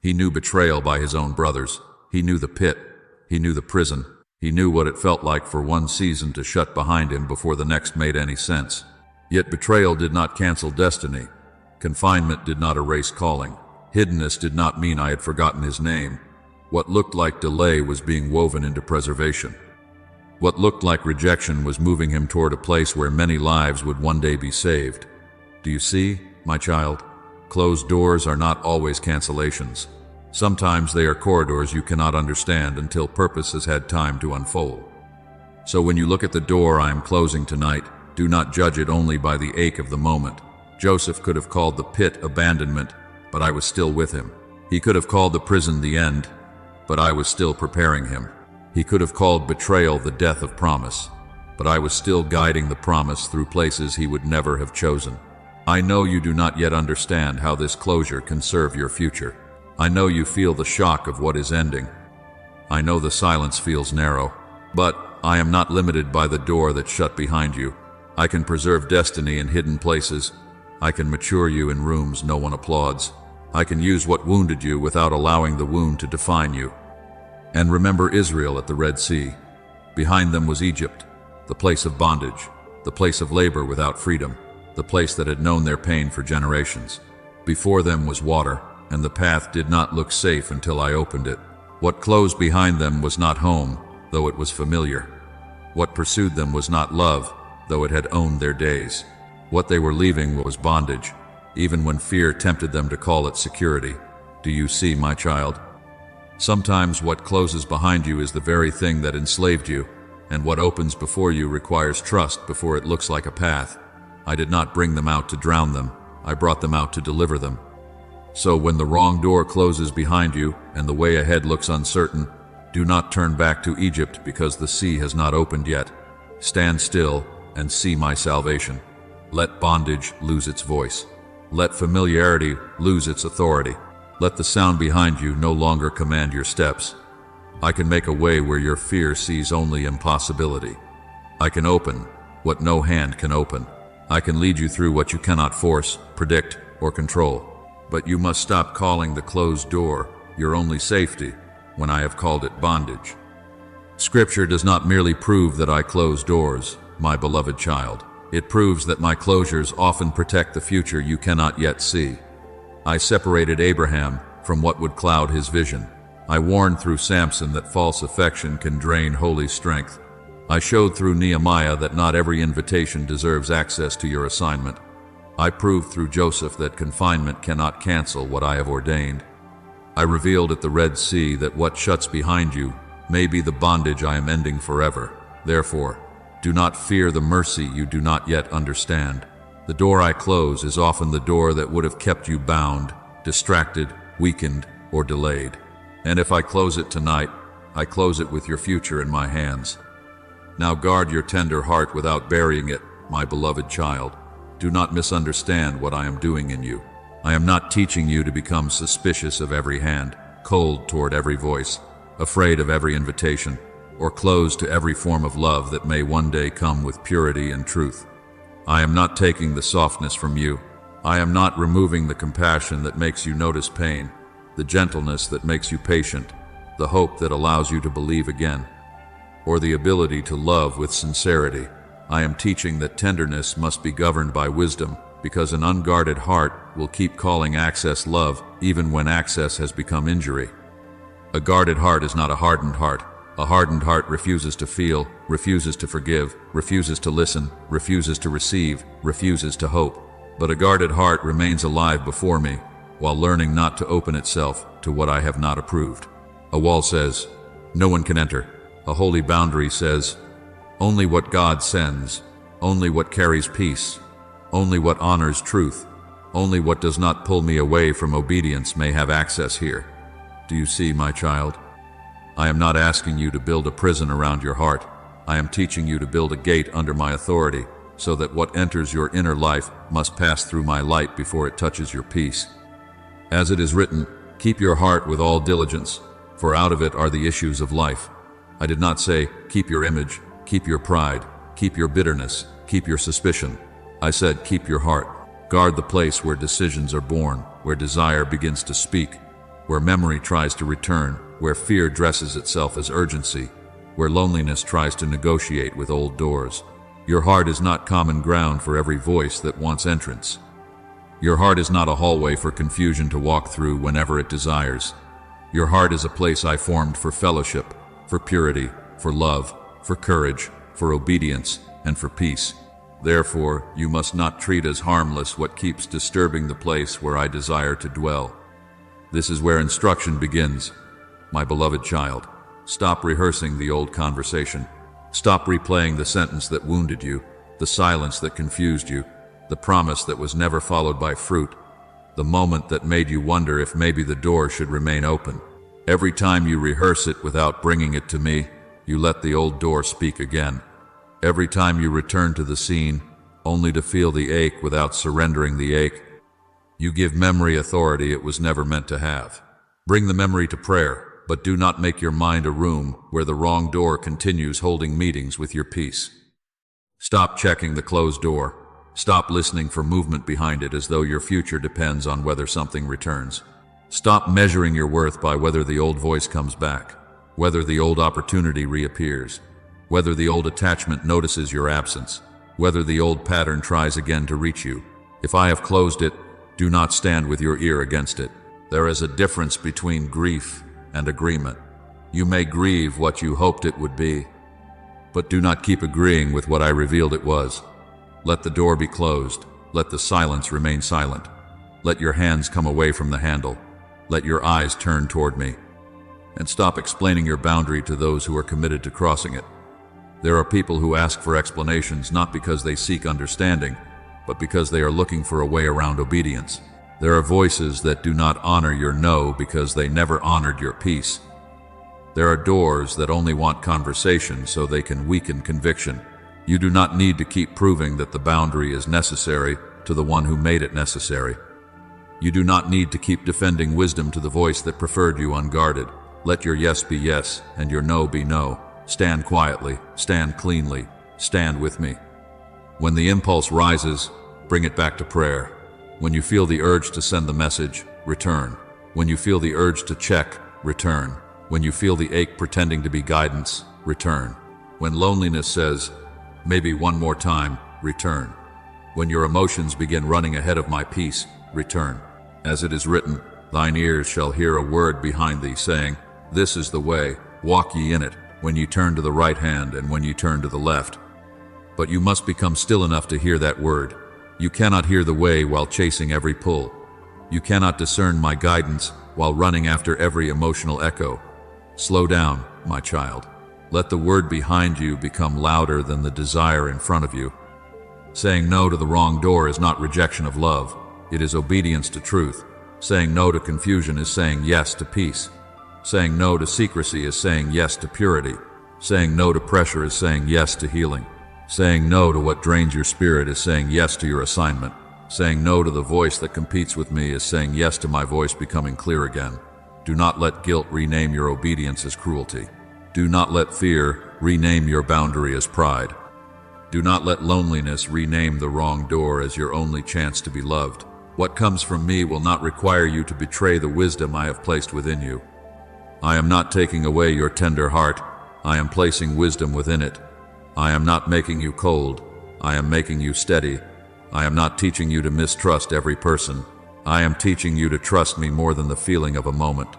He knew betrayal by his own brothers. He knew the pit. He knew the prison. He knew what it felt like for one season to shut behind him before the next made any sense. Yet betrayal did not cancel destiny. Confinement did not erase calling. Hiddenness did not mean I had forgotten his name. What looked like delay was being woven into preservation. What looked like rejection was moving him toward a place where many lives would one day be saved. Do you see, my child? Closed doors are not always cancellations. Sometimes they are corridors you cannot understand until purpose has had time to unfold. So when you look at the door I am closing tonight, do not judge it only by the ache of the moment. Joseph could have called the pit abandonment, but I was still with him. He could have called the prison the end, but I was still preparing him. He could have called betrayal the death of promise, but I was still guiding the promise through places he would never have chosen. I know you do not yet understand how this closure can serve your future. I know you feel the shock of what is ending. I know the silence feels narrow, but I am not limited by the door that shut behind you. I can preserve destiny in hidden places. I can mature you in rooms no one applauds. I can use what wounded you without allowing the wound to define you. And remember Israel at the Red Sea. Behind them was Egypt, the place of bondage, the place of labor without freedom, the place that had known their pain for generations. Before them was water, and the path did not look safe until I opened it. What closed behind them was not home, though it was familiar. What pursued them was not love, though it had owned their days. What they were leaving was bondage, even when fear tempted them to call it security. Do you see, my child? Sometimes what closes behind you is the very thing that enslaved you, and what opens before you requires trust before it looks like a path. I did not bring them out to drown them. I brought them out to deliver them. So when the wrong door closes behind you and the way ahead looks uncertain, do not turn back to Egypt because the sea has not opened yet. Stand still and see my salvation. Let bondage lose its voice. Let familiarity lose its authority. Let the sound behind you no longer command your steps. I can make a way where your fear sees only impossibility. I can open what no hand can open. I can lead you through what you cannot force, predict, or control. But you must stop calling the closed door your only safety when I have called it bondage. Scripture does not merely prove that I close doors, my beloved child. It proves that my closures often protect the future you cannot yet see. I separated Abraham from what would cloud his vision. I warned through Samson that false affection can drain holy strength. I showed through Nehemiah that not every invitation deserves access to your assignment. I proved through Joseph that confinement cannot cancel what I have ordained. I revealed at the Red Sea that what shuts behind you may be the bondage I am ending forever. Therefore, do not fear the mercy you do not yet understand. The door I close is often the door that would have kept you bound, distracted, weakened, or delayed. And if I close it tonight, I close it with your future in my hands. Now guard your tender heart without burying it, my beloved child. Do not misunderstand what I am doing in you. I am not teaching you to become suspicious of every hand, cold toward every voice, afraid of every invitation, or closed to every form of love that may one day come with purity and truth. I am not taking the softness from you. I am not removing the compassion that makes you notice pain. the gentleness that makes you patient, the hope that allows you to believe again, or the ability to love with sincerity. I am teaching that tenderness must be governed by wisdom, because an unguarded heart will keep calling access love even when access has become injury. A guarded heart is not a hardened heart. A hardened heart refuses to feel, refuses to forgive, refuses to listen, refuses to receive, refuses to hope. But a guarded heart remains alive before me, while learning not to open itself to what I have not approved. A wall says, "No one can enter." A holy boundary says, "Only what God sends, only what carries peace, only what honors truth, only what does not pull me away from obedience may have access here." Do you see, my child? I am not asking you to build a prison around your heart. I am teaching you to build a gate under my authority, so that what enters your inner life must pass through my light before it touches your peace. As it is written, "Keep your heart with all diligence, for out of it are the issues of life." I did not say, keep your image, keep your pride, keep your bitterness, keep your suspicion. I said, keep your heart. Guard the place where decisions are born, where desire begins to speak, where memory tries to return, where fear dresses itself as urgency, where loneliness tries to negotiate with old doors. Your heart is not common ground for every voice that wants entrance. Your heart is not a hallway for confusion to walk through whenever it desires. Your heart is a place I formed for fellowship, for purity, for love, for courage, for obedience, and for peace. Therefore, you must not treat as harmless what keeps disturbing the place where I desire to dwell. This is where instruction begins. My beloved child, stop rehearsing the old conversation. Stop replaying the sentence that wounded you, the silence that confused you, the promise that was never followed by fruit, the moment that made you wonder if maybe the door should remain open. Every time you rehearse it without bringing it to me, you let the old door speak again. Every time you return to the scene, only to feel the ache without surrendering the ache, you give memory authority it was never meant to have. Bring the memory to prayer, but do not make your mind a room where the wrong door continues holding meetings with your peace. Stop checking the closed door. Stop listening for movement behind it as though your future depends on whether something returns. Stop measuring your worth by whether the old voice comes back, whether the old opportunity reappears, whether the old attachment notices your absence, whether the old pattern tries again to reach you. If I have closed it, do not stand with your ear against it. There is a difference between grief and agreement. You may grieve what you hoped it would be, but do not keep agreeing with what I revealed it was. Let the door be closed. Let the silence remain silent. Let your hands come away from the handle. Let your eyes turn toward me. And stop explaining your boundary to those who are committed to crossing it. There are people who ask for explanations not because they seek understanding, but because they are looking for a way around obedience. There are voices that do not honor your no because they never honored your peace. There are doors that only want conversation so they can weaken conviction. You do not need to keep proving that the boundary is necessary to the one who made it necessary. You do not need to keep defending wisdom to the voice that preferred you unguarded. Let your yes be yes and your no be no. Stand quietly, stand cleanly, stand with me. When the impulse rises, bring it back to prayer. When you feel the urge to send the message, return. When you feel the urge to check, return. When you feel the ache pretending to be guidance, return. When loneliness says, maybe one more time, return. When your emotions begin running ahead of my peace, return. As it is written, thine ears shall hear a word behind thee saying, this is the way, walk ye in it, when you turn to the right hand and when you turn to the left. But you must become still enough to hear that word. You cannot hear the way while chasing every pull. You cannot discern my guidance while running after every emotional echo. Slow down, my child. Let the word behind you become louder than the desire in front of you. Saying no to the wrong door is not rejection of love. It is obedience to truth. Saying no to confusion is saying yes to peace. Saying no to secrecy is saying yes to purity. Saying no to pressure is saying yes to healing. Saying no to what drains your spirit is saying yes to your assignment. Saying no to the voice that competes with me is saying yes to my voice becoming clear again. Do not let guilt rename your obedience as cruelty. Do not let fear rename your boundary as pride. Do not let loneliness rename the wrong door as your only chance to be loved. What comes from me will not require you to betray the wisdom I have placed within you. I am not taking away your tender heart. I am placing wisdom within it. I am not making you cold. I am making you steady. I am not teaching you to mistrust every person. I am teaching you to trust me more than the feeling of a moment.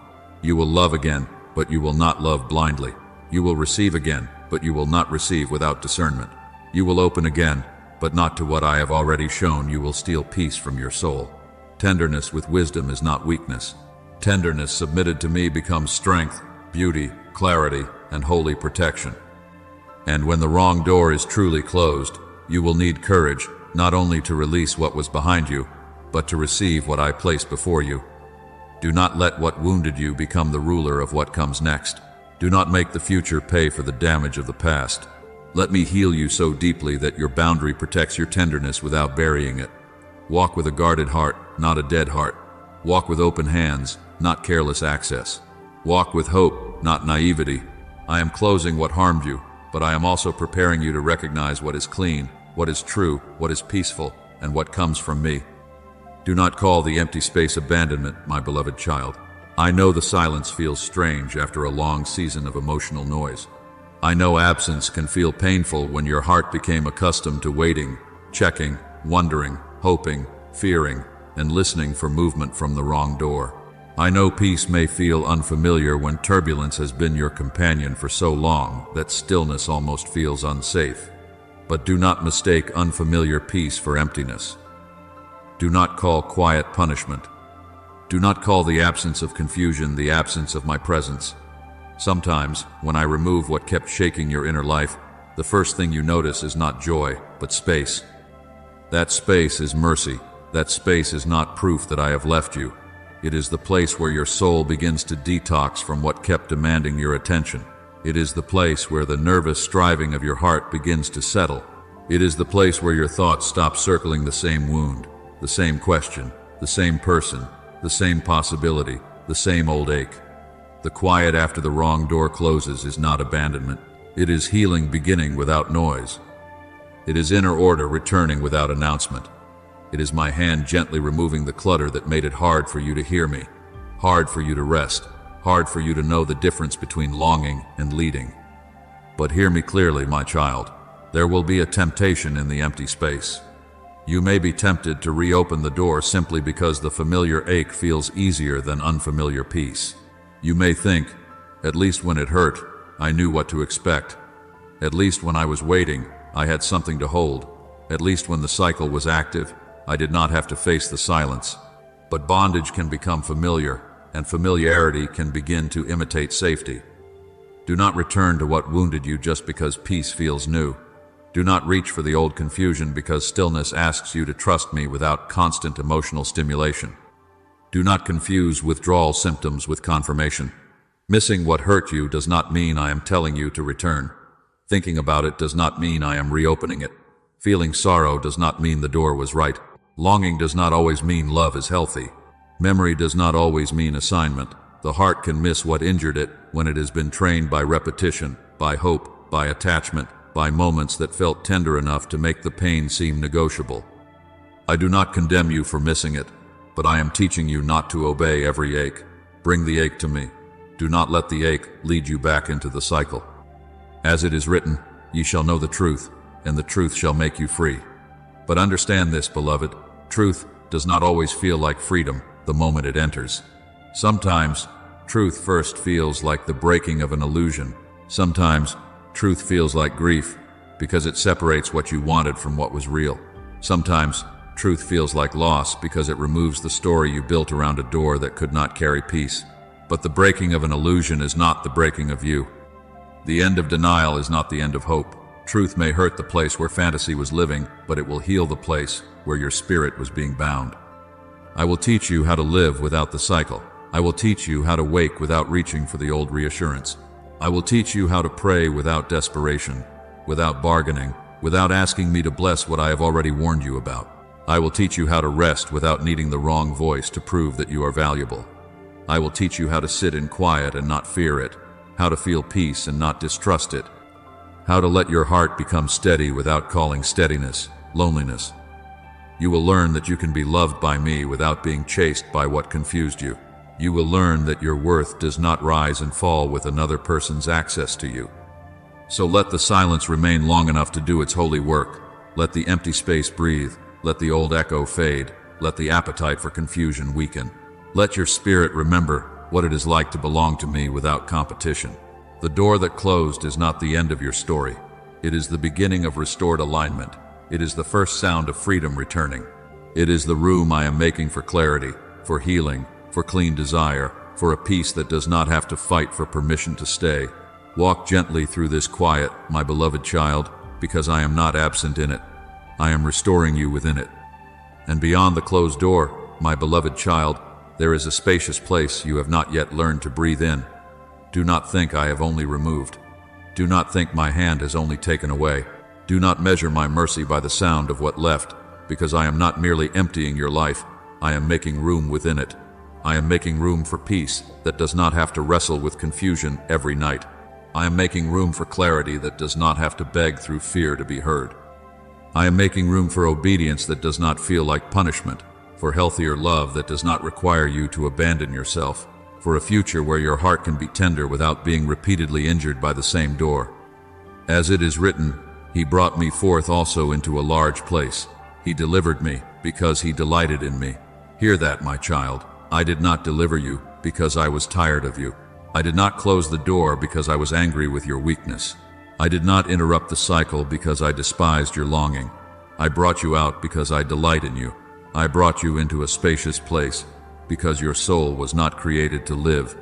You will love again, but you will not love blindly. You will receive again, but you will not receive without discernment. You will open again, but not to what I have already shown. You will steal peace from your soul. Tenderness with wisdom is not weakness. Tenderness submitted to me becomes strength, beauty, clarity, and holy protection. And when the wrong door is truly closed, you will need courage, not only to release what was behind you, but to receive what I placed before you. Do not let what wounded you become the ruler of what comes next. Do not make the future pay for the damage of the past. Let me heal you so deeply that your boundary protects your tenderness without burying it. Walk with a guarded heart, not a dead heart. Walk with open hands, not careless access. Walk with hope, not naivety. I am closing what harmed you, but I am also preparing you to recognize what is clean, what is true, what is peaceful, and what comes from me. Do not call the empty space abandonment, my beloved child. I know the silence feels strange after a long season of emotional noise. I know absence can feel painful when your heart became accustomed to waiting, checking, wondering, hoping, fearing, and listening for movement from the wrong door. I know peace may feel unfamiliar when turbulence has been your companion for so long that stillness almost feels unsafe. But do not mistake unfamiliar peace for emptiness. Do not call quiet punishment. Do not call the absence of confusion the absence of my presence. Sometimes, when I remove what kept shaking your inner life, the first thing you notice is not joy, but space. That space is mercy. That space is not proof that I have left you. It is the place where your soul begins to detox from what kept demanding your attention. It is the place where the nervous striving of your heart begins to settle. It is the place where your thoughts stop circling the same wound, the same question, the same person, the same possibility, the same old ache. The quiet after the wrong door closes is not abandonment. It is healing beginning without noise. It is inner order returning without announcement. It is my hand gently removing the clutter that made it hard for you to hear me, hard for you to rest, hard for you to know the difference between longing and leading. But hear me clearly, my child. There will be a temptation in the empty space. You may be tempted to reopen the door simply because the familiar ache feels easier than unfamiliar peace. You may think, at least when it hurt, I knew what to expect. At least when I was waiting, I had something to hold. At least when the cycle was active, I did not have to face the silence. But bondage can become familiar, and familiarity can begin to imitate safety. Do not return to what wounded you just because peace feels new. Do not reach for the old confusion because stillness asks you to trust me without constant emotional stimulation. Do not confuse withdrawal symptoms with confirmation. Missing what hurt you does not mean I am telling you to return. Thinking about it does not mean I am reopening it. Feeling sorrow does not mean the door was right. Longing does not always mean love is healthy. Memory does not always mean assignment. The heart can miss what injured it when it has been trained by repetition, by hope, by attachment, by moments that felt tender enough to make the pain seem negotiable. I do not condemn you for missing it, but I am teaching you not to obey every ache. Bring the ache to me. Do not let the ache lead you back into the cycle. As it is written, ye shall know the truth, and the truth shall make you free. But understand this, beloved, truth does not always feel like freedom the moment it enters. Sometimes, truth first feels like the breaking of an illusion. Sometimes, truth feels like grief because it separates what you wanted from what was real. Sometimes, truth feels like loss because it removes the story you built around a door that could not carry peace. But the breaking of an illusion is not the breaking of you. The end of denial is not the end of hope. Truth may hurt the place where fantasy was living, but it will heal the place where your spirit was being bound. I will teach you how to live without the cycle. I will teach you how to wake without reaching for the old reassurance. I will teach you how to pray without desperation, without bargaining, without asking me to bless what I have already warned you about. I will teach you how to rest without needing the wrong voice to prove that you are valuable. I will teach you how to sit in quiet and not fear it, how to feel peace and not distrust it, how to let your heart become steady without calling steadiness loneliness. You will learn that you can be loved by me without being chased by what confused you. You will learn that your worth does not rise and fall with another person's access to you. So let the silence remain long enough to do its holy work. Let the empty space breathe. Let the old echo fade. Let the appetite for confusion weaken. Let your spirit remember what it is like to belong to me without competition. The door that closed is not the end of your story. It is the beginning of restored alignment. It is the first sound of freedom returning. It is the room I am making for clarity, for healing, for clean desire, for a peace that does not have to fight for permission to stay. Walk gently through this quiet, my beloved child, because I am not absent in it. I am restoring you within it. And beyond the closed door, my beloved child, there is a spacious place you have not yet learned to breathe in. Do not think I have only removed. Do not think my hand has only taken away. Do not measure my mercy by the sound of what left, because I am not merely emptying your life, I am making room within it. I am making room for peace that does not have to wrestle with confusion every night. I am making room for clarity that does not have to beg through fear to be heard. I am making room for obedience that does not feel like punishment, for healthier love that does not require you to abandon yourself, for a future where your heart can be tender without being repeatedly injured by the same door. As it is written, He brought me forth also into a large place. He delivered me because He delighted in me. Hear that, my child. I did not deliver you because I was tired of you. I did not close the door because I was angry with your weakness. I did not interrupt the cycle because I despised your longing. I brought you out because I delight in you. I brought you into a spacious place because your soul was not created to live,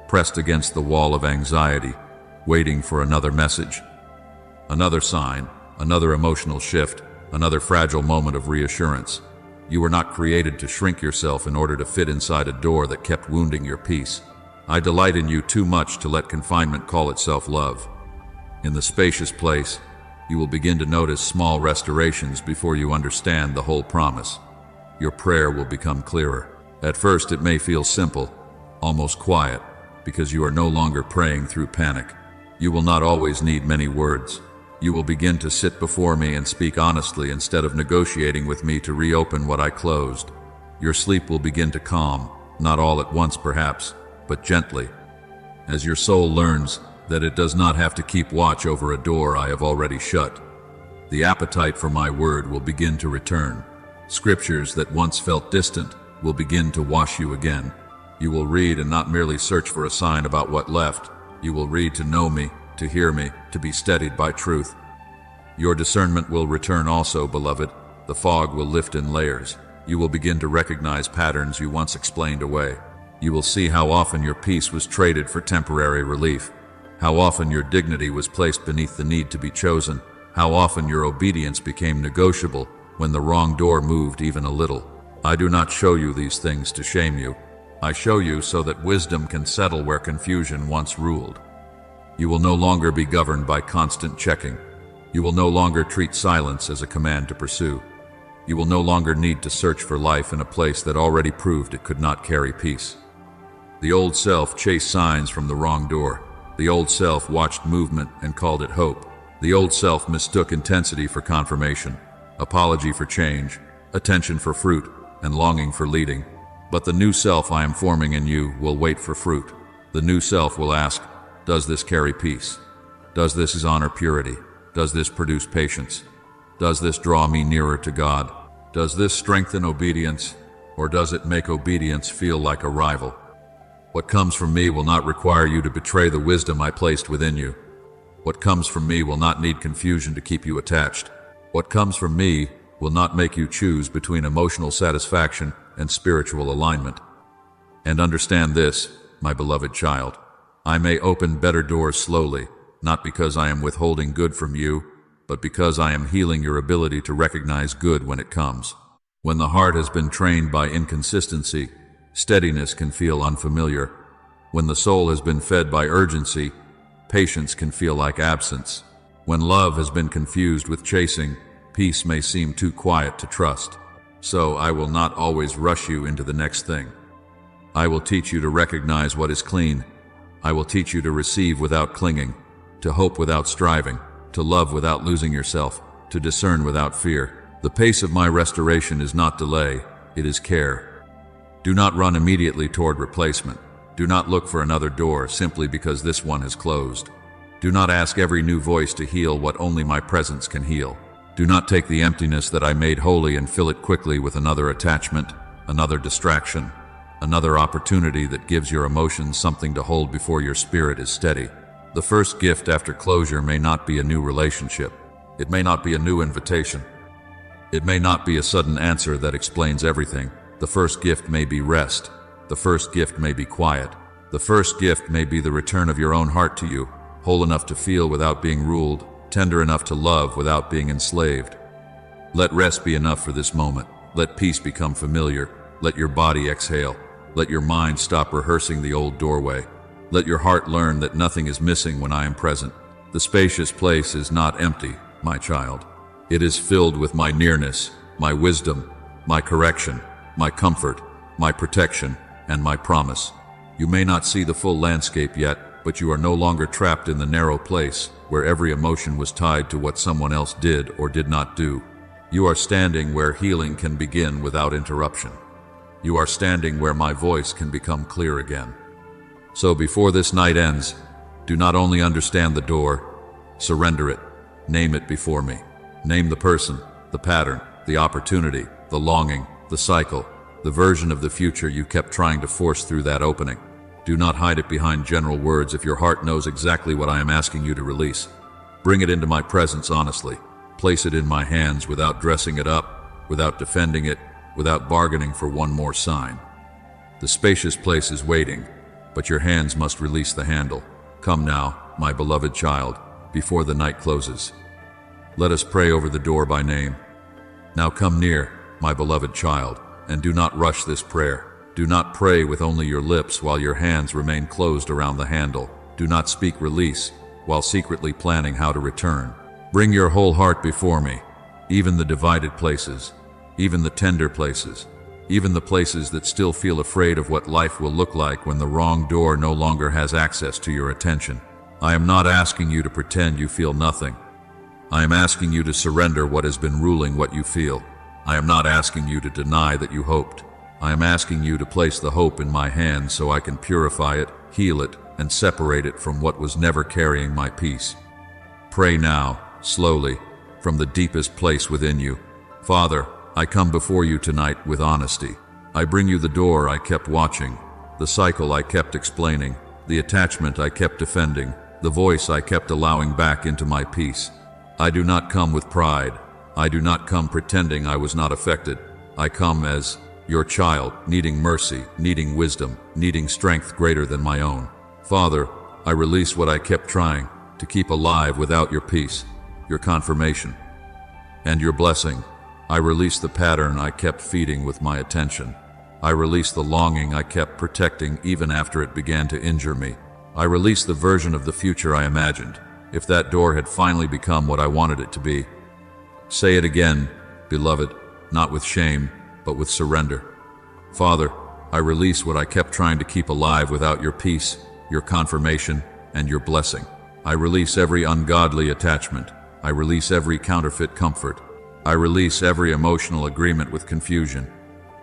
pressed against the wall of anxiety, waiting for another message, another sign, another emotional shift, another fragile moment of reassurance. You were not created to shrink yourself in order to fit inside a door that kept wounding your peace. I delight in you too much to let confinement call itself love. In the spacious place, you will begin to notice small restorations before you understand the whole promise. Your prayer will become clearer. At first it may feel simple, almost quiet, because you are no longer praying through panic. You will not always need many words. You will begin to sit before me and speak honestly instead of negotiating with me to reopen what I closed. Your sleep will begin to calm, not all at once perhaps, but gently, as your soul learns that it does not have to keep watch over a door I have already shut. The appetite for my word will begin to return. Scriptures that once felt distant will begin to wash you again. You will read and not merely search for a sign about what left. You will read to know me, to hear me, to be steadied by truth. Your discernment will return also, beloved. The fog will lift in layers. You will begin to recognize patterns you once explained away. You will see how often your peace was traded for temporary relief, how often your dignity was placed beneath the need to be chosen, how often your obedience became negotiable when the wrong door moved even a little. I do not show you these things to shame you. I show you so that wisdom can settle where confusion once ruled. You will no longer be governed by constant checking. You will no longer treat silence as a command to pursue. You will no longer need to search for life in a place that already proved it could not carry peace. The old self chased signs from the wrong door. The old self watched movement and called it hope. The old self mistook intensity for confirmation, apology for change, attention for fruit, and longing for leading. But the new self I am forming in you will wait for fruit. The new self will ask, does this carry peace? Does this honor purity? Does this produce patience? Does this draw me nearer to God? Does this strengthen obedience, or does it make obedience feel like a rival? What comes from me will not require you to betray the wisdom I placed within you. What comes from me will not need confusion to keep you attached. What comes from me will not make you choose between emotional satisfaction and spiritual alignment. And understand this, my beloved child. I may open better doors slowly, not because I am withholding good from you, but because I am healing your ability to recognize good when it comes. When the heart has been trained by inconsistency, steadiness can feel unfamiliar. When the soul has been fed by urgency, patience can feel like absence. When love has been confused with chasing, peace may seem too quiet to trust. So I will not always rush you into the next thing. I will teach you to recognize what is clean. I will teach you to receive without clinging, to hope without striving, to love without losing yourself, to discern without fear. The pace of my restoration is not delay, it is care. Do not run immediately toward replacement. Do not look for another door simply because this one has closed. Do not ask every new voice to heal what only my presence can heal. Do not take the emptiness that I made holy and fill it quickly with another attachment, another distraction, another opportunity that gives your emotions something to hold before your spirit is steady. The first gift after closure may not be a new relationship. It may not be a new invitation. It may not be a sudden answer that explains everything. The first gift may be rest. The first gift may be quiet. The first gift may be the return of your own heart to you, whole enough to feel without being ruled, tender enough to love without being enslaved. Let rest be enough for this moment. Let peace become familiar. Let your body exhale. Let your mind stop rehearsing the old doorway. Let your heart learn that nothing is missing when I am present. The spacious place is not empty, my child. It is filled with my nearness, my wisdom, my correction, my comfort, my protection, and my promise. You may not see the full landscape yet, but you are no longer trapped in the narrow place where every emotion was tied to what someone else did or did not do. You are standing where healing can begin without interruption. You are standing where my voice can become clear again. So before this night ends, do not only understand the door, surrender it. Name it before me. Name the person, the pattern, the opportunity, the longing, the cycle, the version of the future you kept trying to force through that opening. Do not hide it behind general words if your heart knows exactly what I am asking you to release. Bring it into my presence honestly. Place it in my hands without dressing it up, without defending it, without bargaining for one more sign. The spacious place is waiting, but your hands must release the handle. Come now, my beloved child, before the night closes. Let us pray over the door by name. Now come near, my beloved child, and do not rush this prayer. Do not pray with only your lips while your hands remain closed around the handle. Do not speak release while secretly planning how to return. Bring your whole heart before me, even the divided places, even the tender places, even the places that still feel afraid of what life will look like when the wrong door no longer has access to your attention. I am not asking you to pretend you feel nothing. I am asking you to surrender what has been ruling what you feel. I am not asking you to deny that you hoped. I am asking you to place the hope in my hands so I can purify it, heal it, and separate it from what was never carrying my peace. Pray now, slowly, from the deepest place within you. Father, I come before you tonight with honesty. I bring you the door I kept watching, the cycle I kept explaining, the attachment I kept defending, the voice I kept allowing back into my peace. I do not come with pride. I do not come pretending I was not affected. I come as your child, needing mercy, needing wisdom, needing strength greater than my own. Father, I release what I kept trying to keep alive without your peace, your confirmation, and your blessing. I release the pattern I kept feeding with my attention. I release the longing I kept protecting even after it began to injure me. I release the version of the future I imagined, if that door had finally become what I wanted it to be. Say it again, beloved, not with shame, but with surrender. Father, I release what I kept trying to keep alive without your peace, your confirmation, and your blessing. I release every ungodly attachment. I release every counterfeit comfort. I release every emotional agreement with confusion.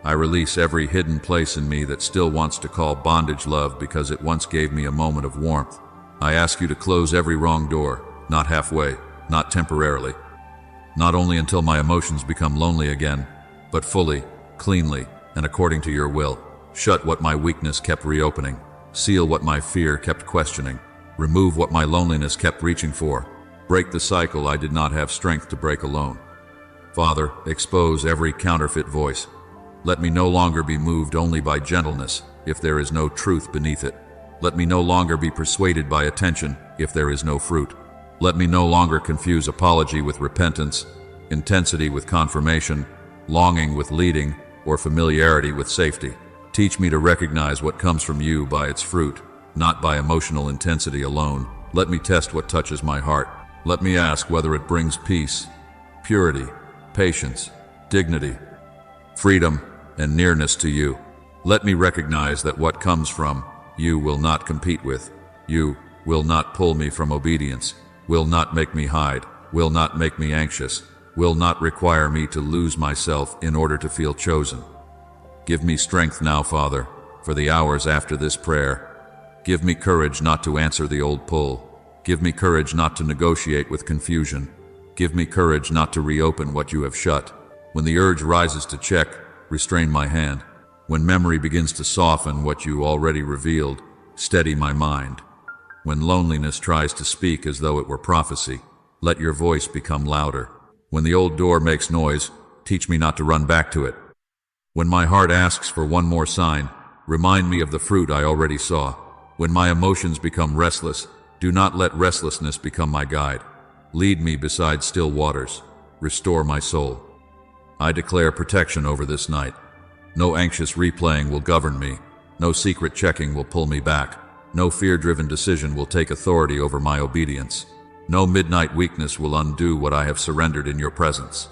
I release every hidden place in me that still wants to call bondage love because it once gave me a moment of warmth. I ask you to close every wrong door, not halfway, not temporarily, not only until my emotions become lonely again, but fully, cleanly, and according to your will. Shut what my weakness kept reopening. Seal what my fear kept questioning. Remove what my loneliness kept reaching for. Break the cycle I did not have strength to break alone. Father, expose every counterfeit voice. Let me no longer be moved only by gentleness if there is no truth beneath it. Let me no longer be persuaded by attention if there is no fruit. Let me no longer confuse apology with repentance, intensity with confirmation, longing with leading, or familiarity with safety. Teach me to recognize what comes from you by its fruit, not by emotional intensity alone. Let me test what touches my heart. Let me ask whether it brings peace, purity, patience, dignity, freedom, and nearness to you. Let me recognize that what comes from you will not compete with. You will not pull me from obedience, will not make me hide, will not make me anxious, will not require me to lose myself in order to feel chosen. Give me strength now, Father, for the hours after this prayer. Give me courage not to answer the old pull. Give me courage not to negotiate with confusion. Give me courage not to reopen what you have shut. When the urge rises to check, restrain my hand. When memory begins to soften what you already revealed, steady my mind. When loneliness tries to speak as though it were prophecy, let your voice become louder. When the old door makes noise, teach me not to run back to it. When my heart asks for one more sign, remind me of the fruit I already saw. When my emotions become restless, do not let restlessness become my guide. Lead me beside still waters. Restore my soul. I declare protection over this night. No anxious replaying will govern me. No secret checking will pull me back. No fear-driven decision will take authority over my obedience. No midnight weakness will undo what I have surrendered in your presence.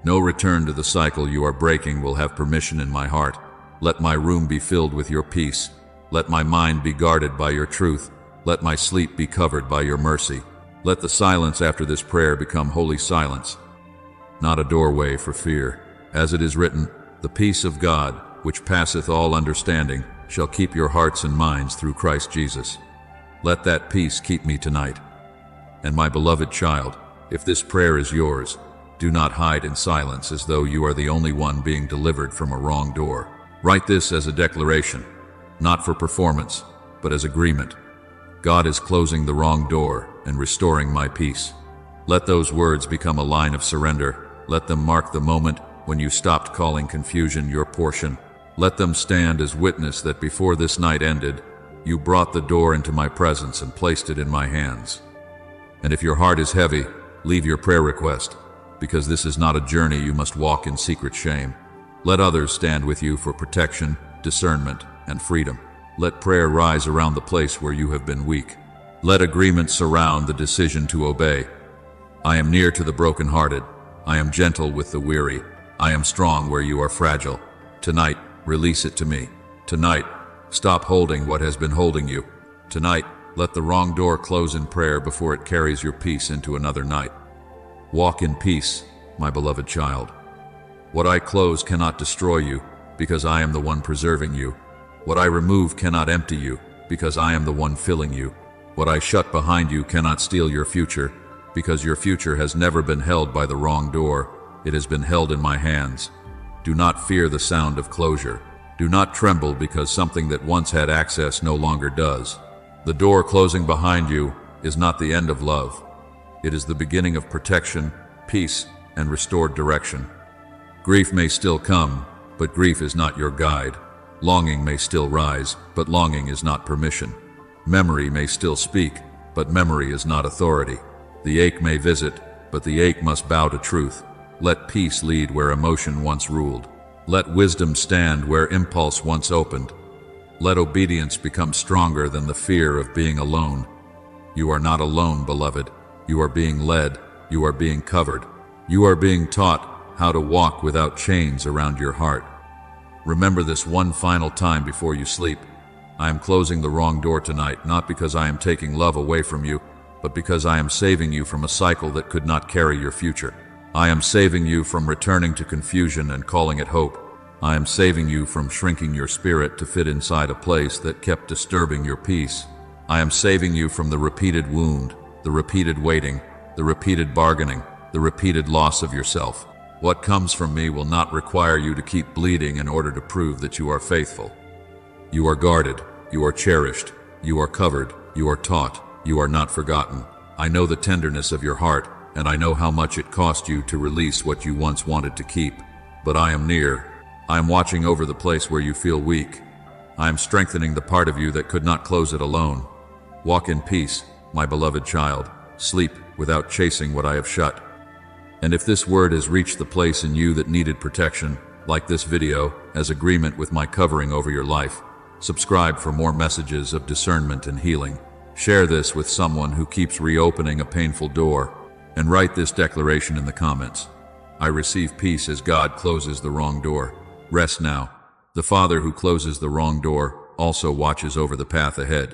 No return to the cycle you are breaking will have permission in my heart. Let my room be filled with your peace. Let my mind be guarded by your truth. Let my sleep be covered by your mercy. Let the silence after this prayer become holy silence, not a doorway for fear. As it is written, the peace of God, which passeth all understanding, shall keep your hearts and minds through Christ Jesus. Let that peace keep me tonight. And my beloved child, if this prayer is yours, do not hide in silence as though you are the only one being delivered from a wrong door. Write this as a declaration, not for performance, but as agreement. God is closing the wrong door and restoring my peace. Let those words become a line of surrender. Let them mark the moment when you stopped calling confusion your portion. Let them stand as witness that before this night ended, you brought the door into my presence and placed it in my hands. And if your heart is heavy, leave your prayer request, because this is not a journey you must walk in secret shame. Let others stand with you for protection, discernment, and freedom. Let prayer rise around the place where you have been weak. Let agreement surround the decision to obey. I am near to the brokenhearted. I am gentle with the weary. I am strong where you are fragile. Tonight, release it to me. Tonight, stop holding what has been holding you. Tonight, let the wrong door close in prayer before it carries your peace into another night. Walk in peace, my beloved child. What I close cannot destroy you, because I am the one preserving you. What I remove cannot empty you, because I am the one filling you. What I shut behind you cannot steal your future, because your future has never been held by the wrong door. It has been held in my hands. Do not fear the sound of closure. Do not tremble because something that once had access no longer does. The door closing behind you is not the end of love. It is the beginning of protection, peace, and restored direction. Grief may still come, but grief is not your guide. Longing may still rise, but longing is not permission. Memory may still speak, but memory is not authority. The ache may visit, but the ache must bow to truth. Let peace lead where emotion once ruled. Let wisdom stand where impulse once opened. Let obedience become stronger than the fear of being alone. You are not alone, beloved. You are being led. You are being covered. You are being taught how to walk without chains around your heart. Remember this one final time before you sleep. I am closing the wrong door tonight, not because I am taking love away from you, but because I am saving you from a cycle that could not carry your future. I am saving you from returning to confusion and calling it hope. I am saving you from shrinking your spirit to fit inside a place that kept disturbing your peace. I am saving you from the repeated wound, the repeated waiting, the repeated bargaining, the repeated loss of yourself. What comes from me will not require you to keep bleeding in order to prove that you are faithful. You are guarded, you are cherished, you are covered, you are taught, you are not forgotten. I know the tenderness of your heart, and I know how much it cost you to release what you once wanted to keep. But I am near. I am watching over the place where you feel weak. I am strengthening the part of you that could not close it alone. Walk in peace, my beloved child. Sleep without chasing what I have shut. And if this word has reached the place in you that needed protection, like this video, as agreement with my covering over your life, subscribe for more messages of discernment and healing. Share this with someone who keeps reopening a painful door, and write this declaration in the comments. I receive peace as God closes the wrong door. Rest now. The Father who closes the wrong door also watches over the path ahead.